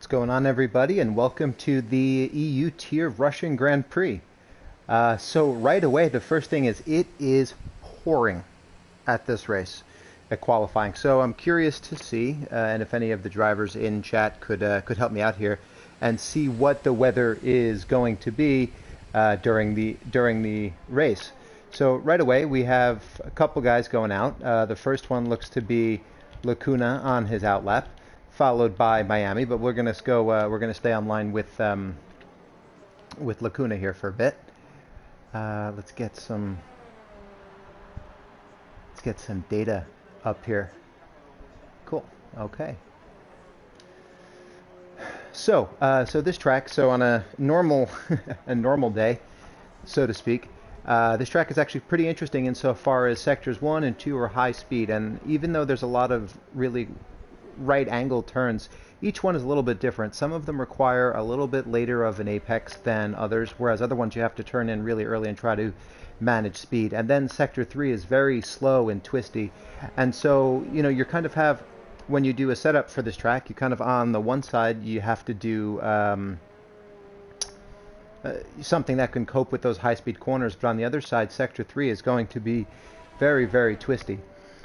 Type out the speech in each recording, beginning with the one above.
What's going on, everybody, and welcome to the EU Tier Russian Grand Prix. So right away, the first thing is it is pouring at this race at qualifying. So I'm curious to see, and if any of the drivers in chat could help me out here and see what the weather is going to be during the race. So right away, we have a couple guys going out. The first one looks to be Lacuna on his outlap, followed by Miami, but we're gonna go. We're gonna stay online with Lacuna here for a bit. Let's get some data up here. Cool. Okay. So this track. So on a normal a normal day, so to speak, this track is actually pretty interesting insofar as sectors 1 and 2 are high speed, and even though there's a lot of really right angle turns, each one is a little bit different. Some of them require a little bit later of an apex than others, whereas other ones you have to turn in really early and try to manage speed. And then sector 3 is very slow and twisty, and so you kind of have, when you do a setup for this track, you kind of, on the one side you have to do something that can cope with those high speed corners, but on the other side sector 3 is going to be very, very twisty.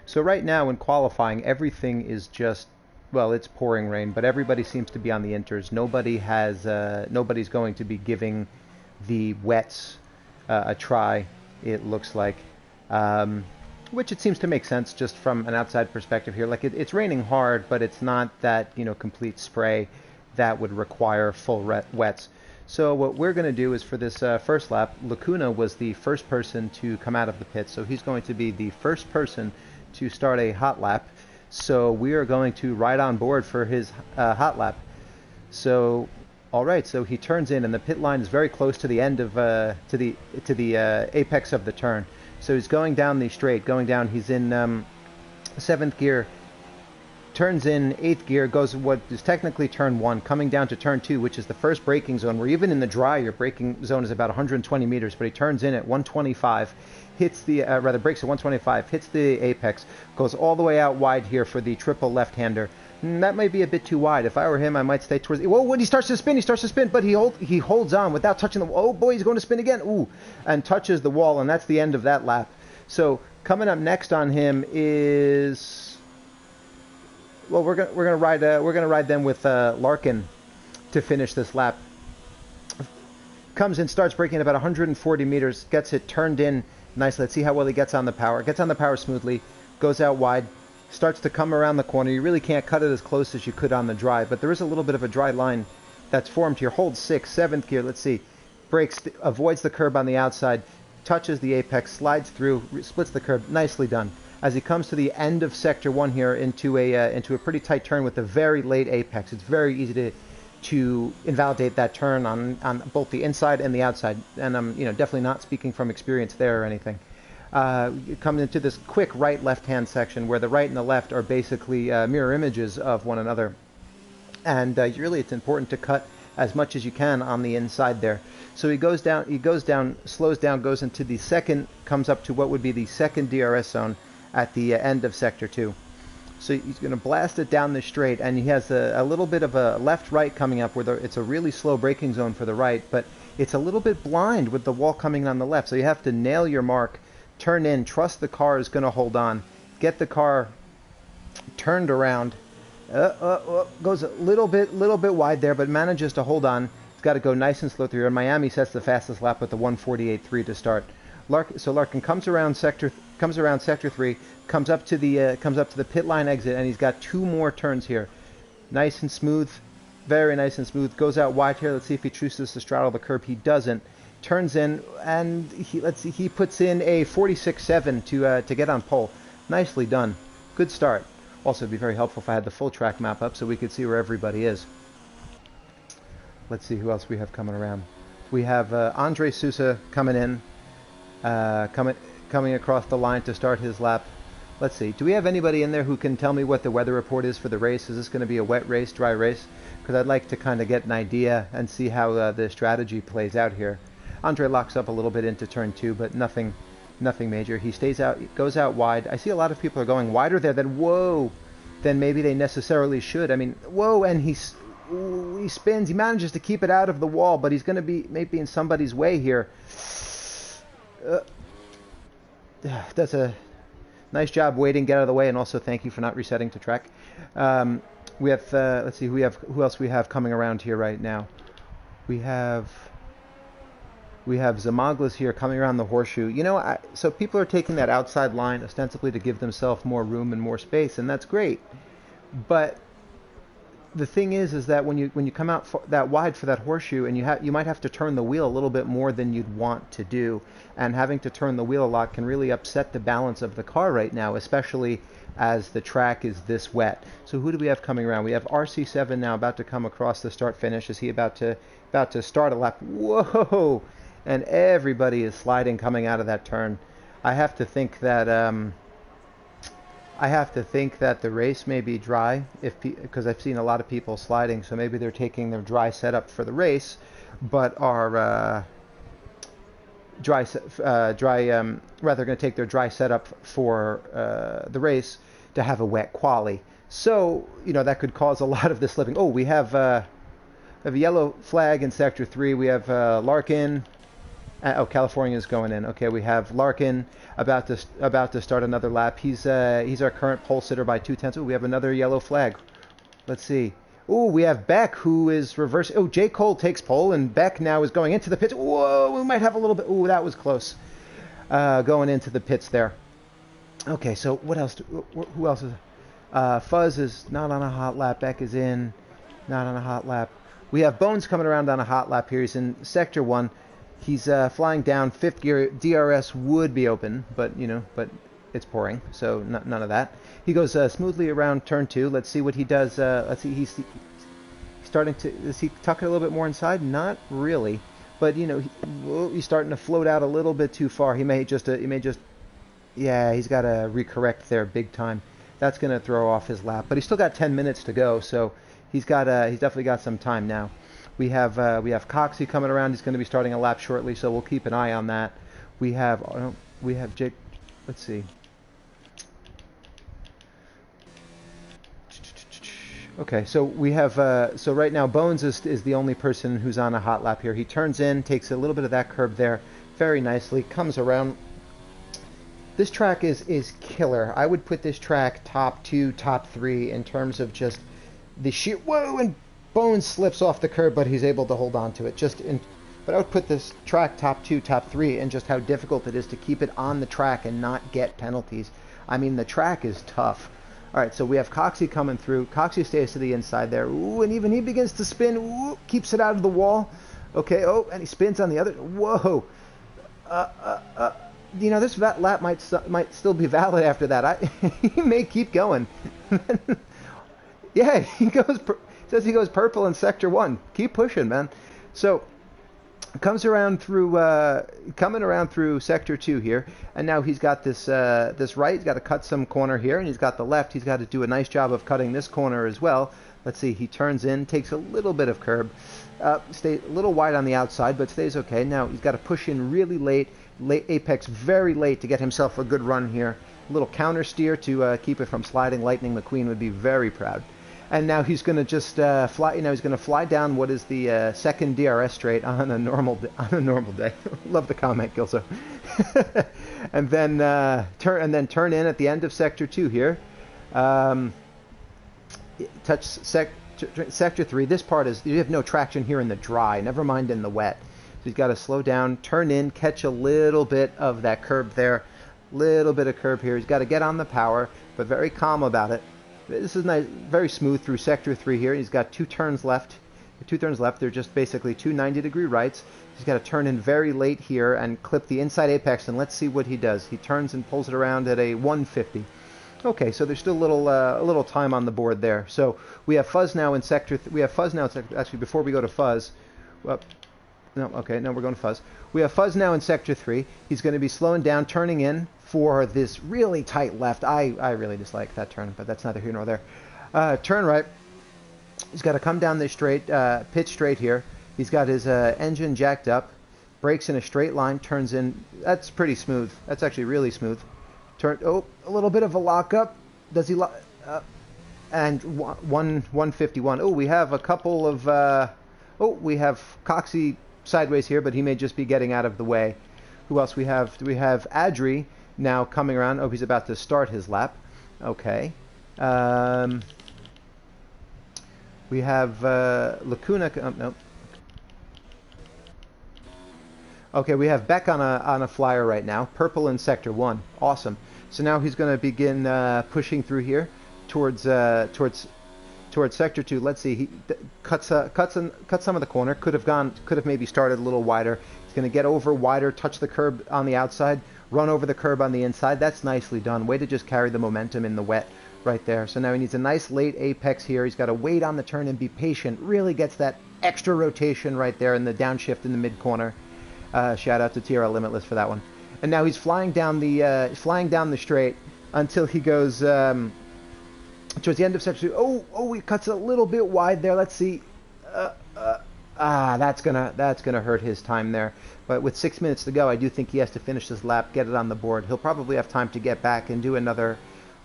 So right now in qualifying, everything is just, well, it's pouring rain, but everybody seems to be on the inters. Nobody's going to be giving the wets a try, it looks like, which it seems to make sense just from an outside perspective here. Like it's raining hard, but it's not that complete spray that would require full wets. So what we're going to do is, for this first lap, Lacuna was the first person to come out of the pit, so he's going to be the first person to start a hot lap. So we are going to ride on board for his hot lap. So, all right. So he turns in, and the pit line is very close to the end of to the apex of the turn. So he's going down the straight, going down. He's in 7th gear. Turns in 8th gear, goes what is technically turn 1, coming down to turn 2, which is the first braking zone, where even in the dry your braking zone is about 120 meters, but he turns in at 125, hits the, brakes at 125, hits the apex, goes all the way out wide here for the triple left-hander. That might be a bit too wide. If I were him, I might stay towards, whoa, when he starts to spin, but he holds on without touching the, oh boy, he's going to spin again, ooh, and touches the wall, and that's the end of that lap. So coming up next on him is, well, we're gonna ride them with Larkin to finish this lap. Comes in, starts braking at about 140 meters, gets it turned in nicely. Let's see how well he gets on the power. Gets on the power smoothly, goes out wide, starts to come around the corner. You really can't cut it as close as you could on the dry, but there is a little bit of a dry line that's formed here. Holds 6th, 7th gear. Let's see, brakes, avoids the curb on the outside, touches the apex, slides through, splits the curb. Nicely done. As he comes to the end of sector 1 here into a pretty tight turn with a very late apex, it's very easy to invalidate that turn on both the inside and the outside. And I'm definitely not speaking from experience there or anything. Coming into this quick right left-hand section where the right and the left are basically mirror images of one another, and really it's important to cut as much as you can on the inside there. So he goes down, slows down, goes into the second, comes up to what would be the second DRS zone at the end of sector 2. So he's going to blast it down the straight, and he has a little bit of a left-right coming up where it's a really slow braking zone for the right, but it's a little bit blind with the wall coming on the left. So you have to nail your mark, turn in, trust the car is going to hold on, get the car turned around. Goes a little bit wide there, but manages to hold on. It's got to go nice and slow through, and Miami sets the fastest lap with the 148.3 to start. Larkin comes around sector 3, comes up to the pit line exit, and he's got 2 more turns here. Nice and smooth, very nice and smooth. Goes out wide here. Let's see if he chooses to straddle the curb. He doesn't. Turns in, and he puts in a 46.7 to get on pole. Nicely done. Good start. Also, it'd be very helpful if I had the full track map up so we could see where everybody is. Let's see who else we have coming around. We have Andre Sousa coming in. Coming across the line to start his lap. Let's see. Do we have anybody in there who can tell me what the weather report is for the race? Is this going to be a wet race, dry race? Because I'd like to kind of get an idea and see how the strategy plays out here. Andre locks up a little bit into turn 2, but nothing major. He stays out, goes out wide. I see a lot of people are going wider there than maybe they necessarily should. I mean, whoa, and Ooh, he spins. He manages to keep it out of the wall, but he's going to be maybe in somebody's way here. Does a nice job waiting, get out of the way, and also thank you for not resetting to track. We have, let's see, who else we have coming around here right now. We have Zamaglis here coming around the horseshoe. You know, so people are taking that outside line ostensibly to give themselves more room and more space, and that's great. But the thing is that when you come out that wide for that horseshoe, and you might have to turn the wheel a little bit more than you'd want to do, and having to turn the wheel a lot can really upset the balance of the car right now, especially as the track is this wet. So who do we have coming around? We have RC7 now about to come across the start finish. Is he about to start a lap? Whoa! And everybody is sliding coming out of that turn. I have to think that the race may be dry, because I've seen a lot of people sliding. So maybe they're taking their dry setup for the race, but are rather going to take their dry setup for the race to have a wet quali. So that could cause a lot of the slipping. Oh, we have a yellow flag in sector 3. We have Larkin. California's going in. Okay, we have Larkin about to start another lap. He's our current pole sitter by 2/10. Oh, we have another yellow flag. Let's see. Oh, we have Beck, who is reversing. Oh, J. Cole takes pole, and Beck now is going into the pits. Whoa, we might have a little bit. Oh, that was close. Going into the pits there. Okay, so what else? Who else is? Fuzz is not on a hot lap. Beck is in, not on a hot lap. We have Bones coming around on a hot lap here. He's in sector 1. He's flying down 5th gear. DRS would be open, but it's pouring, so none of that. He goes smoothly around turn 2. Let's see what he does. Let's see. He's starting to. Does he tuck it a little bit more inside? Not really, but he's starting to float out a little bit too far. He may just. Yeah, he's got to recorrect there big time. That's going to throw off his lap, but he's still got 10 minutes to go, so he's definitely got some time now. We have Coxey coming around. He's going to be starting a lap shortly, so we'll keep an eye on that. We have Jake. Let's see. Okay, so we have so right now Bones is the only person who's on a hot lap here. He turns in, takes a little bit of that curb there, very nicely, comes around. This track is killer. I would put this track top 2, top 3 in terms of just the sheer. Whoa! And Bones slips off the curb, but he's able to hold on to it. But I would put this track top 2, top 3, and just how difficult it is to keep it on the track and not get penalties. I mean, the track is tough. All right, so we have Coxey coming through. Coxey stays to the inside there. Ooh, and even he begins to spin. Ooh, keeps it out of the wall. Okay, oh, and he spins on the other. Whoa. This lap might still be valid after that. He may keep going. Yeah, says he goes purple in sector 1. Keep pushing, man. So coming around through sector 2 here, and now he's got this right. He's got to cut some corner here, and he's got the left. He's got to do a nice job of cutting this corner as well. Let's see. He turns in, takes a little bit of curb, stays a little wide on the outside, but stays okay. Now he's got to push in really late apex, very late to get himself a good run here. A little counter steer to keep it from sliding. Lightning McQueen would be very proud. And now he's going to just fly. He's going to fly down what is the second DRS straight on a normal day. Love the comment, Gilso. and then turn in at the end of sector 2 here. Touch sector 3. This part is you have no traction here in the dry. Never mind in the wet. So he's got to slow down, turn in, catch a little bit of that curb there. Little bit of curb here. He's got to get on the power, but very calm about it. This is nice, very smooth through sector 3 here. He's got 2 turns left. They're just basically 2 90-degree rights. He's got to turn in very late here and clip the inside apex, and let's see what he does. He turns and pulls it around at a 150. Okay, so there's still a little time on the board there. So we have Fuzz now in sector. Actually, before we go to Fuzz, well, no, okay, no, we're going to Fuzz. We have Fuzz now in sector 3. He's going to be slowing down, turning in for this really tight left. I really dislike that turn, but that's neither here nor there. Turn right. He's got to come down this straight, pitch straight here. He's got his engine jacked up, brakes in a straight line, turns in. That's pretty smooth. That's actually really smooth. A little bit of a lockup. Does he lock? and 151. Oh, we have a couple of we have Coxie sideways here, but he may just be getting out of the way. Who else we have? Do we have Adri now coming around? Oh, he's about to start his lap. Okay. We have Lacuna. No. Okay, we have Beck on a flyer right now. Purple in sector 1. Awesome. So now he's going to begin pushing through here towards sector 2. Let's see. He cuts some of the corner. Could have maybe started a little wider. He's going to get over wider, touch the curb on the outside, run over the curb on the inside. That's nicely done. Way to just carry the momentum in the wet right there. So now he needs a nice late apex here. He's got to wait on the turn and be patient. Really gets that extra rotation right there in the downshift in the mid corner. Shout out to TRL Limitless for that one. And now he's flying down the straight until he goes towards the end of sector 2. Oh, he cuts a little bit wide there. Let's see. That's gonna hurt his time there. But with 6 minutes to go, I do think he has to finish this lap, get it on the board. He'll probably have time to get back and do another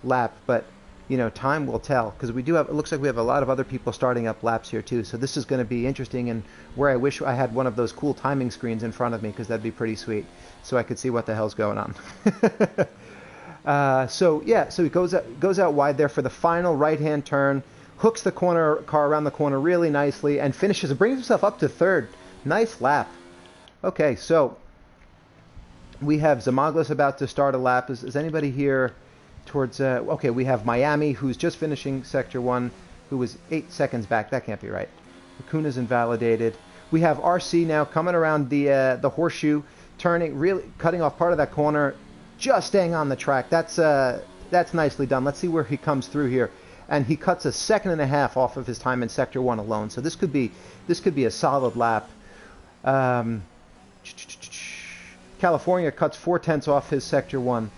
lap, but you know, time will tell, because we do have, it looks like we have a lot of other people starting up laps here too, so this is going to be interesting, and where I wish I had one of those cool timing screens in front of me, because that'd be pretty sweet, so I could see what the hell's going on. So he goes out wide there for the final right-hand turn, hooks the car around the corner really nicely, and finishes and brings himself up to third. Nice lap. Okay, so we have Zamaglis about to start a lap. Is anybody here towards okay, we have Miami, who's just finishing sector 1, who was 8 seconds back. That can't be right. Lacuna's invalidated. We have RC now coming around the horseshoe, turning, really cutting off part of that corner, just staying on the track. That's nicely done. Let's see where he comes through here, and he cuts a 1.5 seconds off of his time in sector 1 alone. So this could be a solid lap. California cuts 0.4 off his sector 1.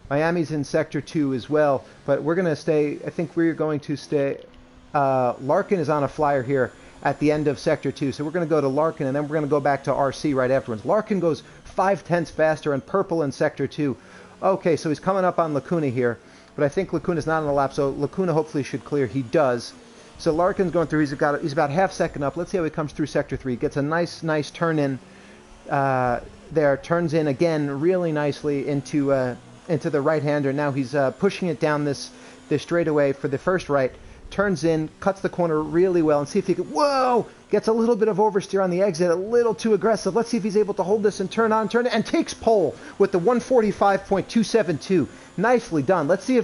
Miami's in sector 2 as well, but we're going to stay, I think we're going to stay, Larkin is on a flyer here at the end of sector 2, so we're going to go to Larkin, and then we're going to go back to RC right afterwards. Larkin goes 0.5 faster, and Purple in sector 2. Okay, so he's coming up on Lacuna here, but I think Lacuna's not on the lap, so Lacuna hopefully should clear. He does. So Larkin's going through, he's about 0.5 seconds up. Let's see how he comes through sector 3. Gets a nice turn in there, turns in again really nicely into the right-hander. Now he's pushing it down this straightaway for the first right, turns in, cuts the corner really well, and see if he can, whoa, gets a little bit of oversteer on the exit, a little too aggressive. Let's see if he's able to hold this and turn and takes pole with the 145.272. Nicely done. Let's see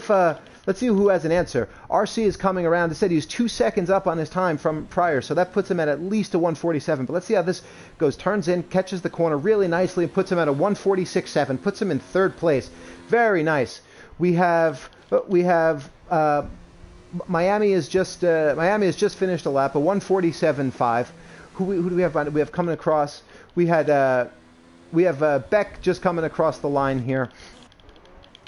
who has an answer. RC is coming around. It said he was 2 seconds up on his time from prior, so that puts him at least a 147. But let's see how this goes. Turns in, catches the corner really nicely, and puts him at a 146.7. Puts him in third place. Very nice. We have Miami has just finished a lap, a 147.5. Who do we have? We have coming across. We have Beck just coming across the line here.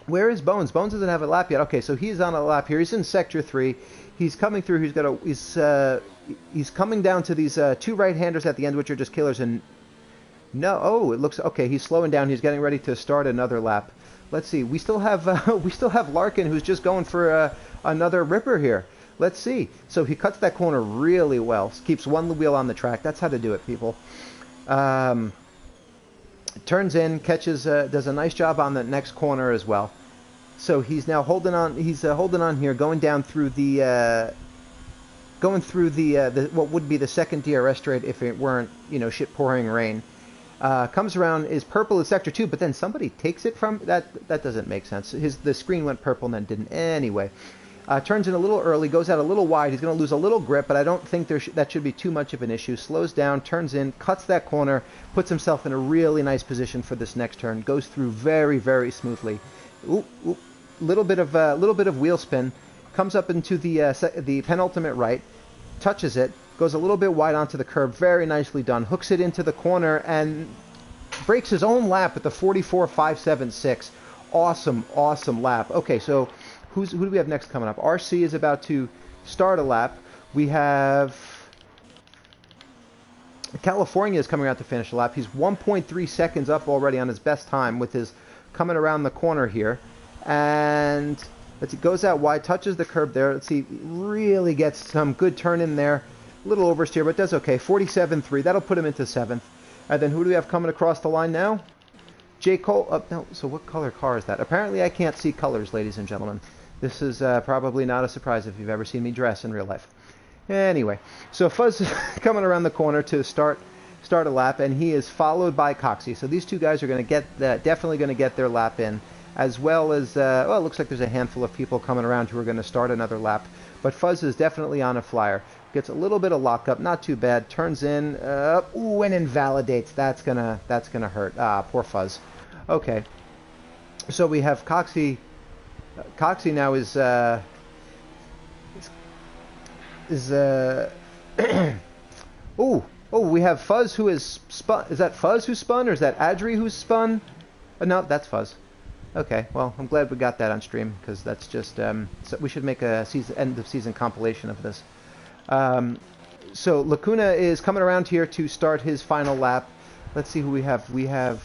Where is Bones? Bones doesn't have a lap yet. Okay, so he's on a lap here. He's in sector 3. He's coming through. He's coming down to these 2 right-handers at the end, which are just killers. And no, it looks okay. He's slowing down. He's getting ready to start another lap. Let's see. We still have Larkin, who's just going for another ripper here. Let's see. So he cuts that corner really well. Keeps one wheel on the track. That's how to do it, people. Turns in, catches, does a nice job on the next corner as well. So he's now holding on. He's holding on here, going through the what would be the second DRS straight if it weren't, shit pouring rain. Comes around, is Purple in sector 2, but then somebody takes it from that. That doesn't make sense. The screen went purple and then didn't. Anyway, turns in a little early, goes out a little wide. He's going to lose a little grip, but I don't think that should be too much of an issue. Slows down, turns in, cuts that corner, puts himself in a really nice position for this next turn. Goes through very, very smoothly. Little bit of wheel spin. Comes up into the penultimate right, touches it, goes a little bit wide onto the curb. Very nicely done. Hooks it into the corner and breaks his own lap with the 44.576. Awesome lap. Okay, so who do we have next coming up? RC is about to start a lap. We have California is coming out to finish a lap. He's 1.3 seconds up already on his best time with his coming around the corner here. And Let's see, goes out wide, touches the curb there. Let's see, really gets some good turn in there. A little oversteer, but does okay. 47.3, that'll put him into 7th. And then who do we have coming across the line now? J. Cole, no, so what color car is that? Apparently I can't see colors, ladies and gentlemen. This is probably not a surprise if you've ever seen me dress in real life. Anyway, so Fuzz is coming around the corner to start a lap, and he is followed by Coxie. So these two guys are going to get definitely going to get their lap in, as well as, well, it looks like there's a handful of people coming around who are going to start another lap. But Fuzz is definitely on a flyer. Gets a little bit of lockup, not too bad. Turns in, ooh, and invalidates. That's gonna hurt. Ah, poor Fuzz. Okay, so we have Coxie. Coxie now is we have Fuzz who is spun. Is that Fuzz who spun, or is that Adri who's spun? No, that's Fuzz. Okay, well, I'm glad we got that on stream, because that's just so we should make a end of season compilation of this. So Lacuna is coming around here to start his final lap. Let's see who we have. We have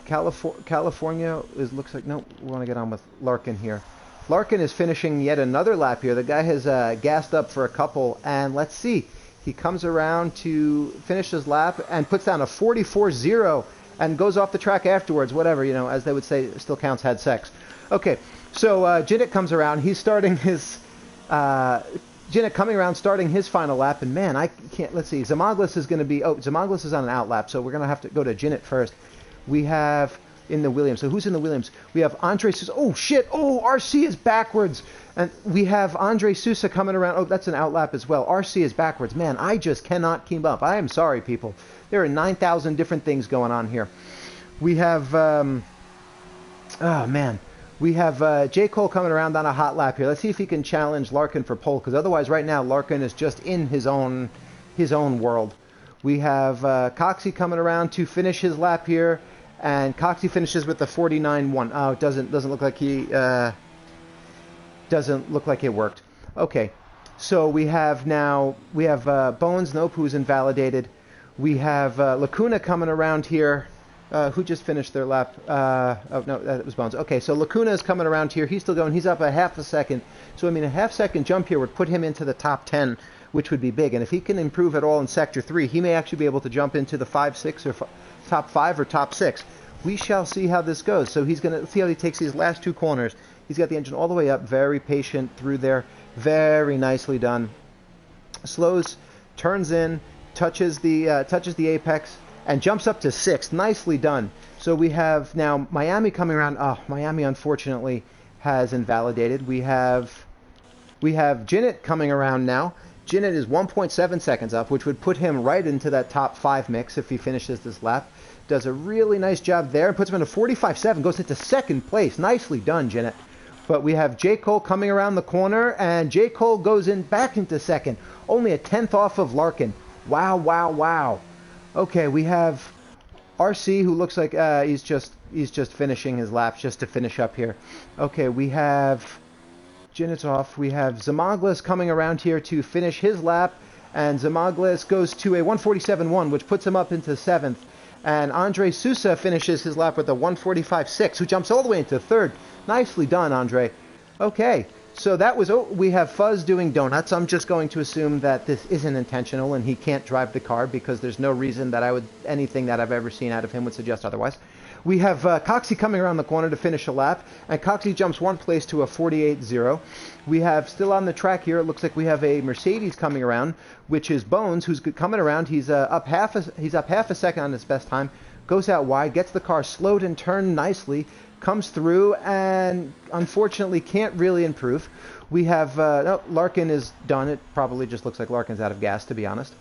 California. Looks like, no, we want to get on with Larkin here. Larkin is finishing yet another lap here. The guy has gassed up for a couple, and let's see. He comes around to finish his lap and puts down a 44.0 and goes off the track afterwards. Whatever, you know, as they would say, still counts, had sex. Okay, so Jinnick comes around. He's starting his... Jinnick coming around, starting his final lap, and man, I can't, let's see, Zamaglis is going to be, Zamaglis is on an out lap, so we're going to have to go to Jinnick first. We have in the Williams, so who's in the Williams? We have Andre Sousa, oh shit, RC is backwards, and we have Andre Sousa coming around, that's an out lap as well. RC is backwards, man, I just cannot keep up. I am sorry, people. There are 9,000 different things going on here. We have, we have J. Cole coming around on a hot lap here. Let's see if he can challenge Larkin for pole, because otherwise right now Larkin is just in his own world. We have Coxie coming around to finish his lap here, and Coxie finishes with the 49.1. Oh, it doesn't look like he doesn't look like it worked. Okay, so we have Bones Nope, who's invalidated. We have Lacuna coming around here. Who just finished their lap? Oh, no, that was Bones. Okay, so Lacuna is coming around here. He's still going. He's up a half a second. So, I mean, a half-second jump here would put him into the top 10, which would be big. And if he can improve at all in Sector 3, he may actually be able to jump into the 5, 6, or top 5 or top 6. We shall see how this goes. So he's going to see how he takes these last two corners. He's got the engine all the way up, very patient through there. Very nicely done. Slows, turns in, touches the apex, and jumps up to 6th. Nicely done. So we have now Miami coming around. Oh, Miami unfortunately has invalidated. We have Jinnit coming around now. Jinnit is 1.7 seconds up, which would put him right into that top 5 mix if he finishes this lap. Does a really nice job there and puts him in a 45.7, goes into 2nd place. Nicely done, Jinnit. But we have J. Cole coming around the corner, and J. Cole goes back into 2nd. Only a 10th off of Larkin. Wow, wow, wow. Okay, we have RC, who looks like he's just finishing his laps just to finish up here. Okay, we have Jinnit's off. We have Zamaglis coming around here to finish his lap, and Zamaglis goes to a 147.1, which puts him up into 7th. And Andre Sousa finishes his lap with a 145.6, who jumps all the way into 3rd. Nicely done, Andre. Okay. So that was, we have Fuzz doing donuts. I'm just going to assume that this isn't intentional and he can't drive the car, because there's no reason that anything that I've ever seen out of him would suggest otherwise. We have Coxie coming around the corner to finish a lap, and Coxie jumps 1 place to a 48.0. We have still on the track here, it looks like we have a Mercedes coming around, which is Bones, who's coming around. He's up half a second on his best time, goes out wide, gets the car slowed and turned nicely, comes through, and unfortunately can't really improve. We have no, Larkin is done. It probably just looks like Larkin's out of gas, to be honest.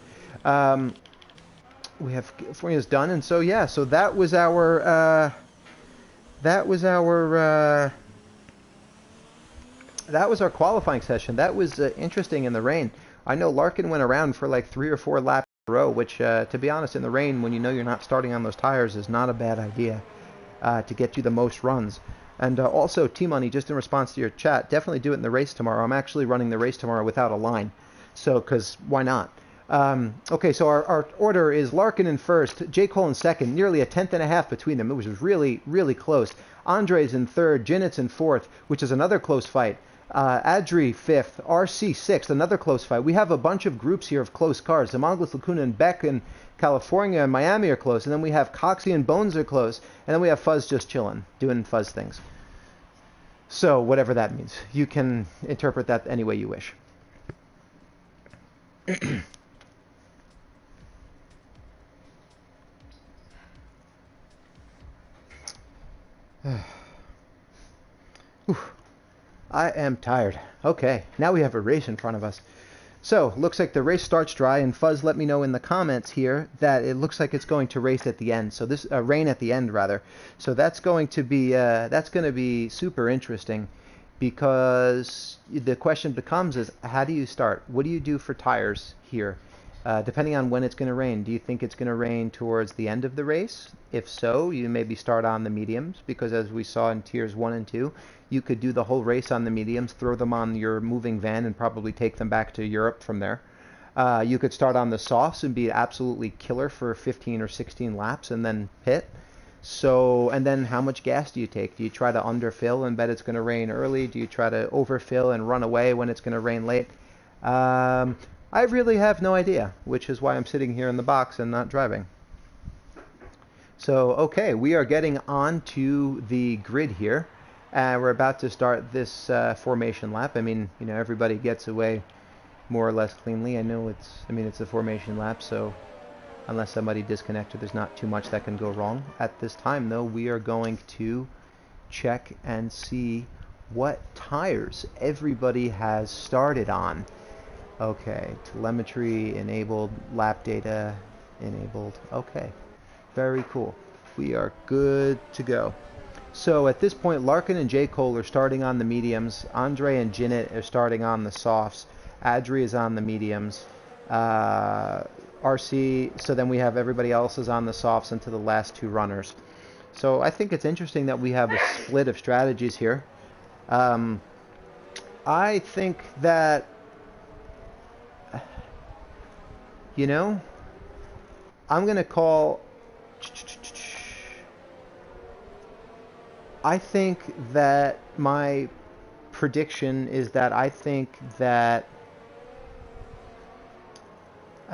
We have California's done, and so yeah, so that was our qualifying session. That was interesting in the rain. I know Larkin went around for like 3 or 4 laps in a row, which to be honest, in the rain, when you know you're not starting on those tires, is not a bad idea. To get you the most runs. And also, T-Money, just in response to your chat, definitely do it in the race tomorrow. I'm actually running the race tomorrow without a line. So, because why not? Okay, so our order is Larkin in first, J. Cole in second, nearly a tenth and a half between them. It was really, really close. Andre's in third, Jinit's in fourth, which is another close fight. Adri fifth, RC sixth, another close fight. We have a bunch of groups here of close cars. Zamanglis, Lacuna, and Beck in California and Miami are close. And then we have Coxie and Bones are close. And then we have Fuzz just chilling, doing Fuzz things. So whatever that means. You can interpret that any way you wish. I am tired. Okay, now we have a race in front of us. So, looks like the race starts dry, and Fuzz let me know in the comments here that it looks like it's going to race at the end. So this rain at the end rather. So that's going to be super interesting, because the question becomes is, how do you start? What do you do for tires here? Depending on when it's going to rain. Do you think it's going to rain towards the end of the race? If so, you maybe start on the mediums, because as we saw in tiers 1 and 2, you could do the whole race on the mediums, throw them on your moving van, and probably take them back to Europe from there. You could start on the softs and be absolutely killer for 15 or 16 laps and then pit. So, and then how much gas do you take? Do you try to underfill and bet it's going to rain early? Do you try to overfill and run away when it's going to rain late? I really have no idea, which is why I'm sitting here in the box and not driving. So, okay, we are getting on to the grid here, and we're about to start this formation lap. I mean, you know, everybody gets away more or less cleanly. I know it's a formation lap, so unless somebody disconnected, there's not too much that can go wrong. At this time, though, we are going to check and see what tires everybody has started on. Okay, telemetry enabled, lap data enabled. Okay, very cool. We are good to go. So at this point, Larkin and J. Cole are starting on the mediums. Andre and Jinit are starting on the softs. Adri is on the mediums. RC, so then we have everybody else is on the softs into the last two runners. So I think it's interesting that we have a split of strategies here. I think that, you know, I'm going to call... I think that my prediction is that I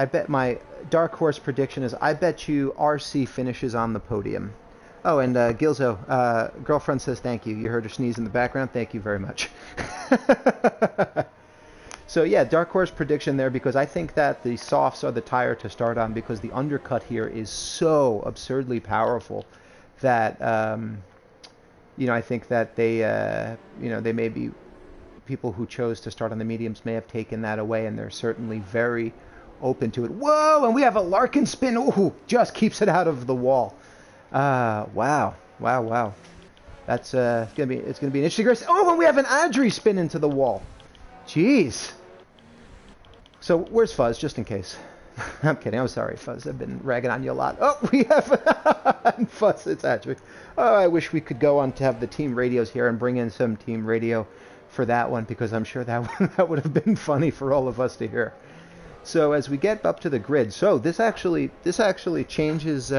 bet my dark horse prediction is I bet you RC finishes on the podium. Oh, and Gilzo, girlfriend says thank you. You heard her sneeze in the background. Thank you very much. So yeah, dark horse prediction there, because I think that the softs are the tire to start on, because the undercut here is so absurdly powerful that you know, I think that they you know, they may be people who chose to start on the mediums may have taken that away, and they're certainly very open to it. Whoa, and we have a Larkin spin. Ooh, just keeps it out of the wall. Wow. That's it's gonna be an interesting race. Oh, and we have an Adri spin into the wall. Jeez. So where's Fuzz, just in case? I'm kidding. I'm sorry, Fuzz. I've been ragging on you a lot. Oh, we have Fuzz. It's Adri. Oh, I wish we could go on to have the team radios here and bring in some team radio for that one, because I'm sure that would have been funny for all of us to hear. So as we get up to the grid, so this actually changes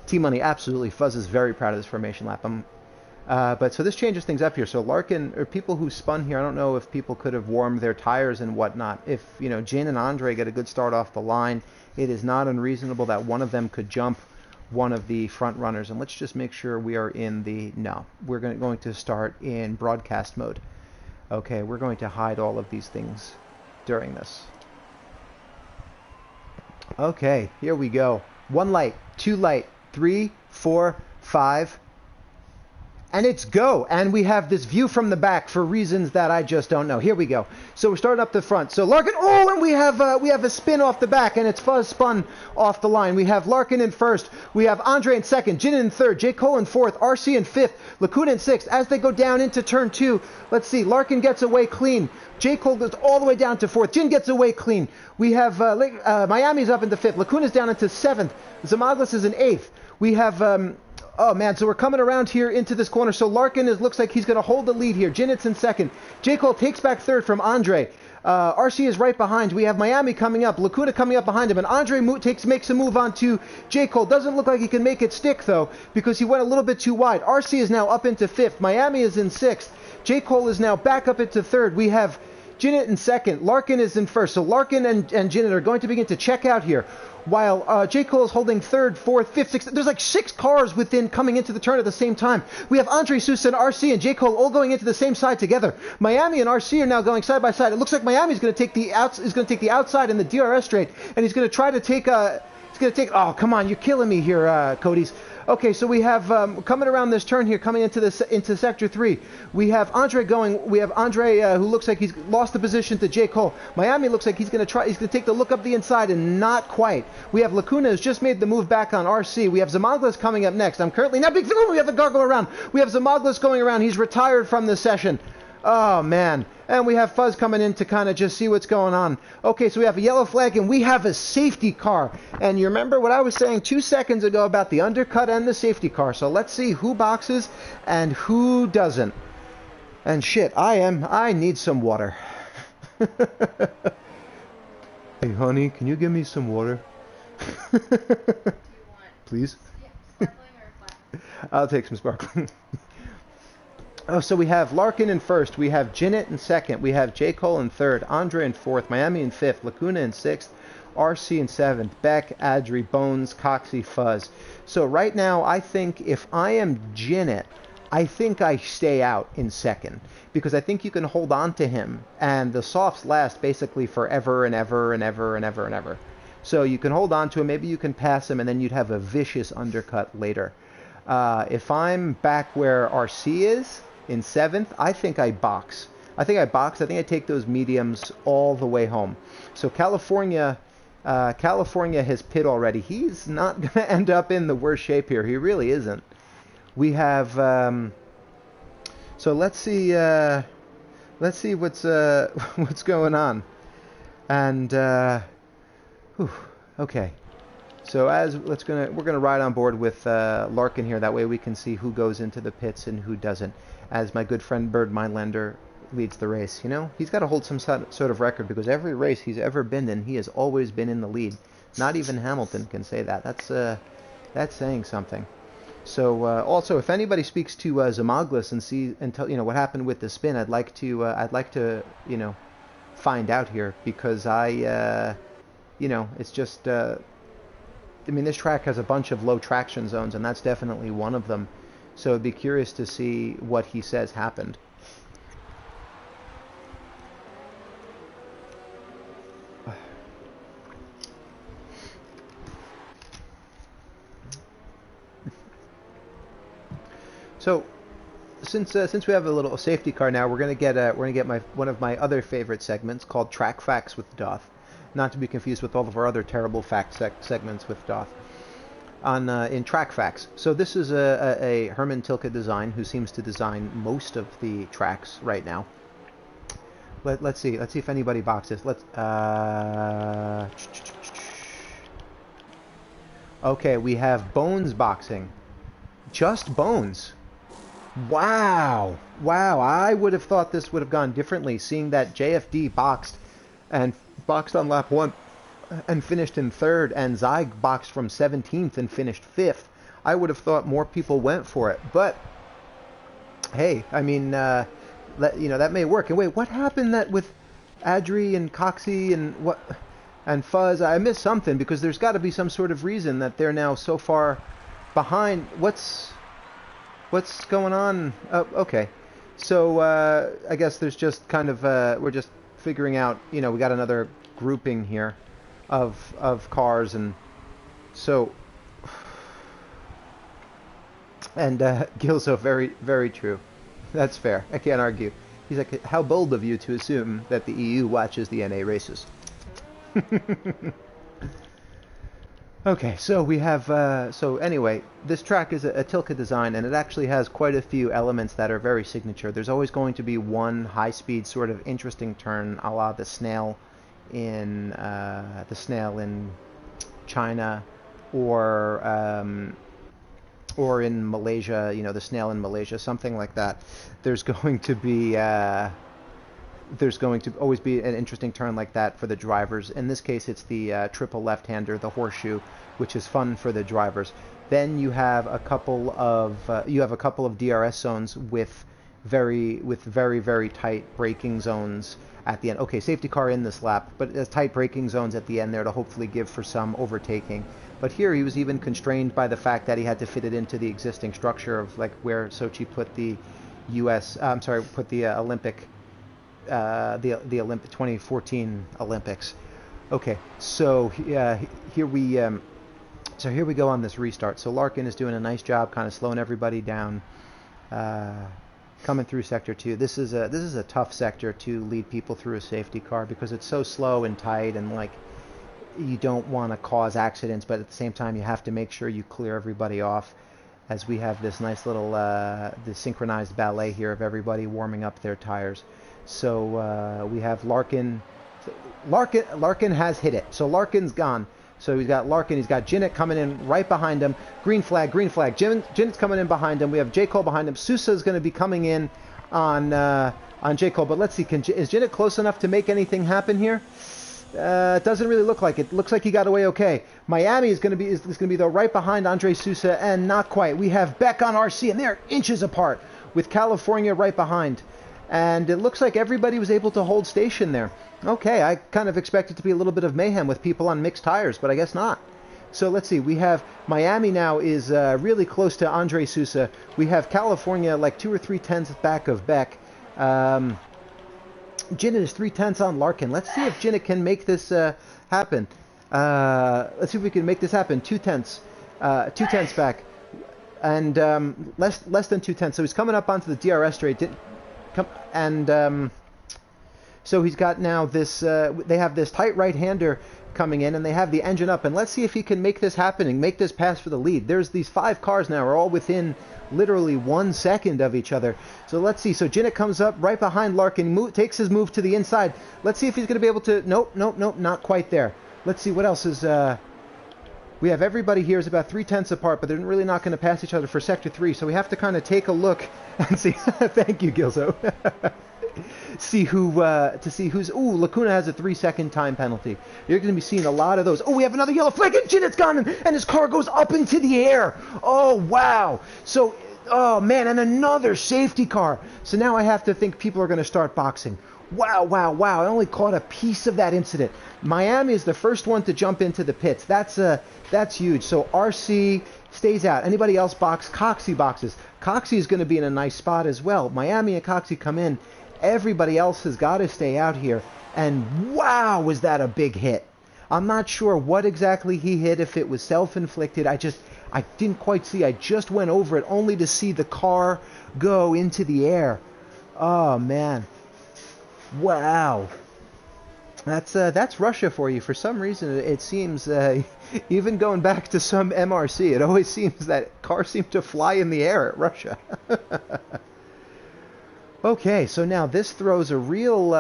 T-Money. Absolutely, Fuzz is very proud of this formation lap. But so this changes things up here. So Larkin, or people who spun here, I don't know if people could have warmed their tires and whatnot. If, you know, Jin and Andre get a good start off the line, it is not unreasonable that one of them could jump one of the front runners. And let's just make sure we are in the, no, we're going to start in broadcast mode. Okay, we're going to hide all of these things during this. Okay, here we go. 1 light, 2 light, 3, 4, 5. And it's go, and we have this view from the back for reasons that I just don't know. Here we go. So we're starting up the front. So Larkin, oh, and we have a spin off the back, and it's Fuzz spun off the line. We have Larkin in first. We have Andre in second, Jin in third, J. Cole in fourth, RC in fifth, Lacuna in sixth. As they go down into turn 2, let's see, Larkin gets away clean. J. Cole goes all the way down to fourth. Jin gets away clean. We have Miami's up into fifth. Lacuna's down into seventh. Zamaglis is in eighth. We have... oh, man, so we're coming around here into this corner. So Larkin looks like he's going to hold the lead here. Jinit's in second. J. Cole takes back third from Andre. RC is right behind. We have Miami coming up. Lacuna coming up behind him. And Andre makes a move on to J. Cole. Doesn't look like he can make it stick, though, because he went a little bit too wide. RC is now up into 5th. Miami is in 6th. J. Cole is now back up into 3rd. We have Jinnit in 2nd. Larkin is in 1st. So Larkin and Jinnit are going to begin to check out here, while J. Cole is holding 3rd, 4th, 5th, 6th. There's like 6 cars coming into the turn at the same time. We have Andre Sousa and RC and J. Cole all going into the same side together. Miami and RC are now going side by side. It looks like Miami is going to take the outside in the DRS straight, and he's going to try to take oh, come on, you're killing me here, Cody's. Okay, so we have coming around this turn here, coming into sector 3. We have Andre going. We have Andre who looks like he's lost the position to J. Cole. Miami looks like he's going to take the look up the inside, and not quite. We have Lacuna who's just made the move back on RC. We have Zamaglis coming up next. I'm currently now. We have the gargle around. We have Zamaglis going around. He's retired from the session. Oh, man. And we have Fuzz coming in to kind of just see what's going on. Okay, so we have a yellow flag, and we have a safety car. And you remember what I was saying 2 seconds ago about the undercut and the safety car. So let's see who boxes and who doesn't. And shit, I need some water. Hey, honey, can you give me some water? Please? Yeah, sparkling or flat? I'll take some sparkling. Oh, so we have Larkin in 1st, we have Jinnit in 2nd, we have J. Cole in 3rd, Andre in 4th, Miami in 5th, Lacuna in 6th, RC in 7th, Beck, Adri, Bones, Coxie, Fuzz. So right now, I think if I am Jinnit, I think I stay out in 2nd, because I think you can hold on to him, and the softs last basically forever and ever and ever and ever and ever. So you can hold on to him, maybe you can pass him, and then you'd have a vicious undercut later. If I'm back where RC is, in 7th, I think I box. I think I take those mediums all the way home. So California has pit already. He's not going to end up in the worst shape here. He really isn't. We have. So let's see what's going on. And okay. So we're gonna ride on board with Larkin here. That way we can see who goes into the pits and who doesn't. As my good friend Bird Mindlander leads the race, you know, he's got to hold some sort of record, because every race he's ever been in, he has always been in the lead. Not even Hamilton can say that. That's saying something. So also, if anybody speaks to Zamaglis and tell what happened with the spin, I'd like to find out here, because it's just. I mean, this track has a bunch of low traction zones, and that's definitely one of them. So I'd be curious to see what he says happened. So, since we have a little safety car now, we're gonna get one of my other favorite segments called Track Facts with Doth. Not to be confused with all of our other terrible fact segments with Doth. In Track Facts. So this is a Herman Tilke design, who seems to design most of the tracks right now. Let's see if anybody boxes. Okay, we have Bones boxing. Just Bones. Wow. I would have thought this would have gone differently, seeing that JFD boxed on lap 1 and finished in 3rd, and Zyg boxed from 17th and finished 5th. I would have thought more people went for it, but hey, I mean, that may work. And wait, what happened with Adri and Coxie and Fuzz? I missed something, because there's got to be some sort of reason that they're now so far behind. What's going on? Oh, okay. So I guess there's just kind of we're just figuring out. We got another grouping here of cars, and so Gilso, very, very true. That's fair. I can't argue. He's like, how bold of you to assume that the EU watches the NA races. Okay, so we have, so anyway, this track is a Tilke design, and it actually has quite a few elements that are very signature. There's always going to be one high-speed sort of interesting turn, a la the snail in China, or in Malaysia, the snail in Malaysia, something like that. There's going to be there's going to always be an interesting turn like that for the drivers. In this case, it's the triple left-hander, the horseshoe, which is fun for the drivers. Then you have a couple of DRS zones with very tight braking zones at the end. Okay, safety car in this lap, but there's tight braking zones at the end there to hopefully give for some overtaking. But here he was even constrained by the fact that he had to fit it into the existing structure of like where Sochi put the Olympic, the Olympic 2014 Olympics. Okay, so here we go on this restart. So Larkin is doing a nice job, kind of slowing everybody down, coming through sector 2. This is a tough sector to lead people through a safety car because it's so slow and tight, and like you don't want to cause accidents, but at the same time you have to make sure you clear everybody off. As we have this nice little the synchronized ballet here of everybody warming up their tires. So we have Larkin. Larkin has hit it. So Larkin's gone. So he's got Larkin. He's got Ginett coming in right behind him. Green flag. Ginett's coming in behind him. We have J. Cole behind him. Sousa is going to be coming in on J. Cole. But let's see. Is Ginett close enough to make anything happen here? It doesn't really look like it. Looks like he got away okay. Miami is going to be though right behind Andre Sousa, and not quite. We have Beck on RC, and they're inches apart with California right behind. And it looks like everybody was able to hold station there. Okay, I kind of expected to be a little bit of mayhem with people on mixed tires, but I guess not. So let's see. We have Miami now is really close to Andre Sousa. We have California like 2 or 3 tenths back of Beck. Ginett is 3 tenths on Larkin. Let's see if Ginett can make this happen. Let's see if we can make this happen. 2 tenths back, and less than 2 tenths. So he's coming up onto the DRS straight. So he's got now this. They have this tight right-hander coming in, and they have the engine up. And let's see if he can make this happen and make this pass for the lead. There's these 5 cars now, are all within literally 1 second of each other. So let's see. So Ginett comes up right behind Larkin, takes his move to the inside. Let's see if he's going to be able to... Nope, not quite there. Let's see what else is... We have everybody here is about 3 tenths apart, but they're really not going to pass each other for Sector 3. So we have to kind of take a look and see... Thank you, Gilzo. see who's... Ooh, Lacuna has a 3-second time penalty. You're going to be seeing a lot of those. Oh, we have another yellow flag, and Ginett's gone, and his car goes up into the air. Oh, wow. So, oh, man, and another safety car. So now I have to think people are going to start boxing. Wow. I only caught a piece of that incident. Miami is the first one to jump into the pits. That's huge. So RC stays out. Anybody else box? Coxey boxes. Coxey is going to be in a nice spot as well. Miami and Coxey come in. Everybody else has got to stay out here. And wow, was that a big hit. I'm not sure what exactly he hit, if it was self-inflicted. I didn't quite see. I just went over it only to see the car go into the air. Oh, man. Wow. That's Russia for you. For some reason, it seems, even going back to some MRC, it always seems that cars seem to fly in the air at Russia. Okay, so now this throws a real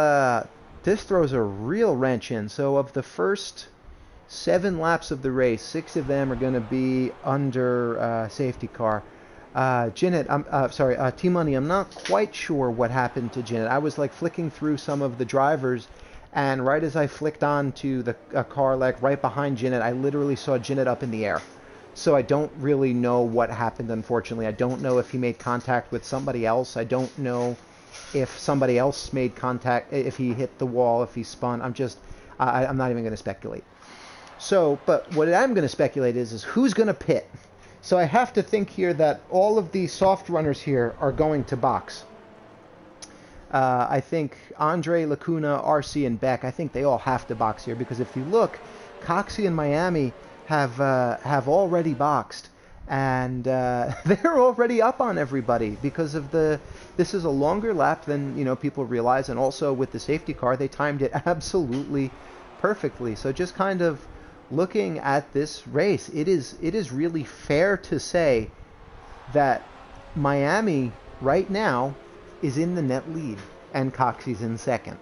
wrench in. So of the first 7 laps of the race, 6 of them are going to be under safety car. Ginett, T-Money, I'm not quite sure what happened to Ginett. I was like flicking through some of the drivers, and right as I flicked on to a car like right behind Ginett, I literally saw Ginett up in the air. So I don't really know what happened, unfortunately. I don't know if he made contact with somebody else. I don't know if somebody else made contact, if he hit the wall, if he spun. I'm not even going to speculate. So, but what I'm going to speculate is who's going to pit. So I have to think here that all of the soft runners here are going to box. I think Andre, Lacuna, RC, and Beck, I think they all have to box here, because if you look, Coxey and Miami have already boxed, and they're already up on everybody because of this is a longer lap than people realize, and also with the safety car they timed it absolutely perfectly. So just kind of looking at this race, it is really fair to say that Miami right now is in the net lead and Coxey's in second.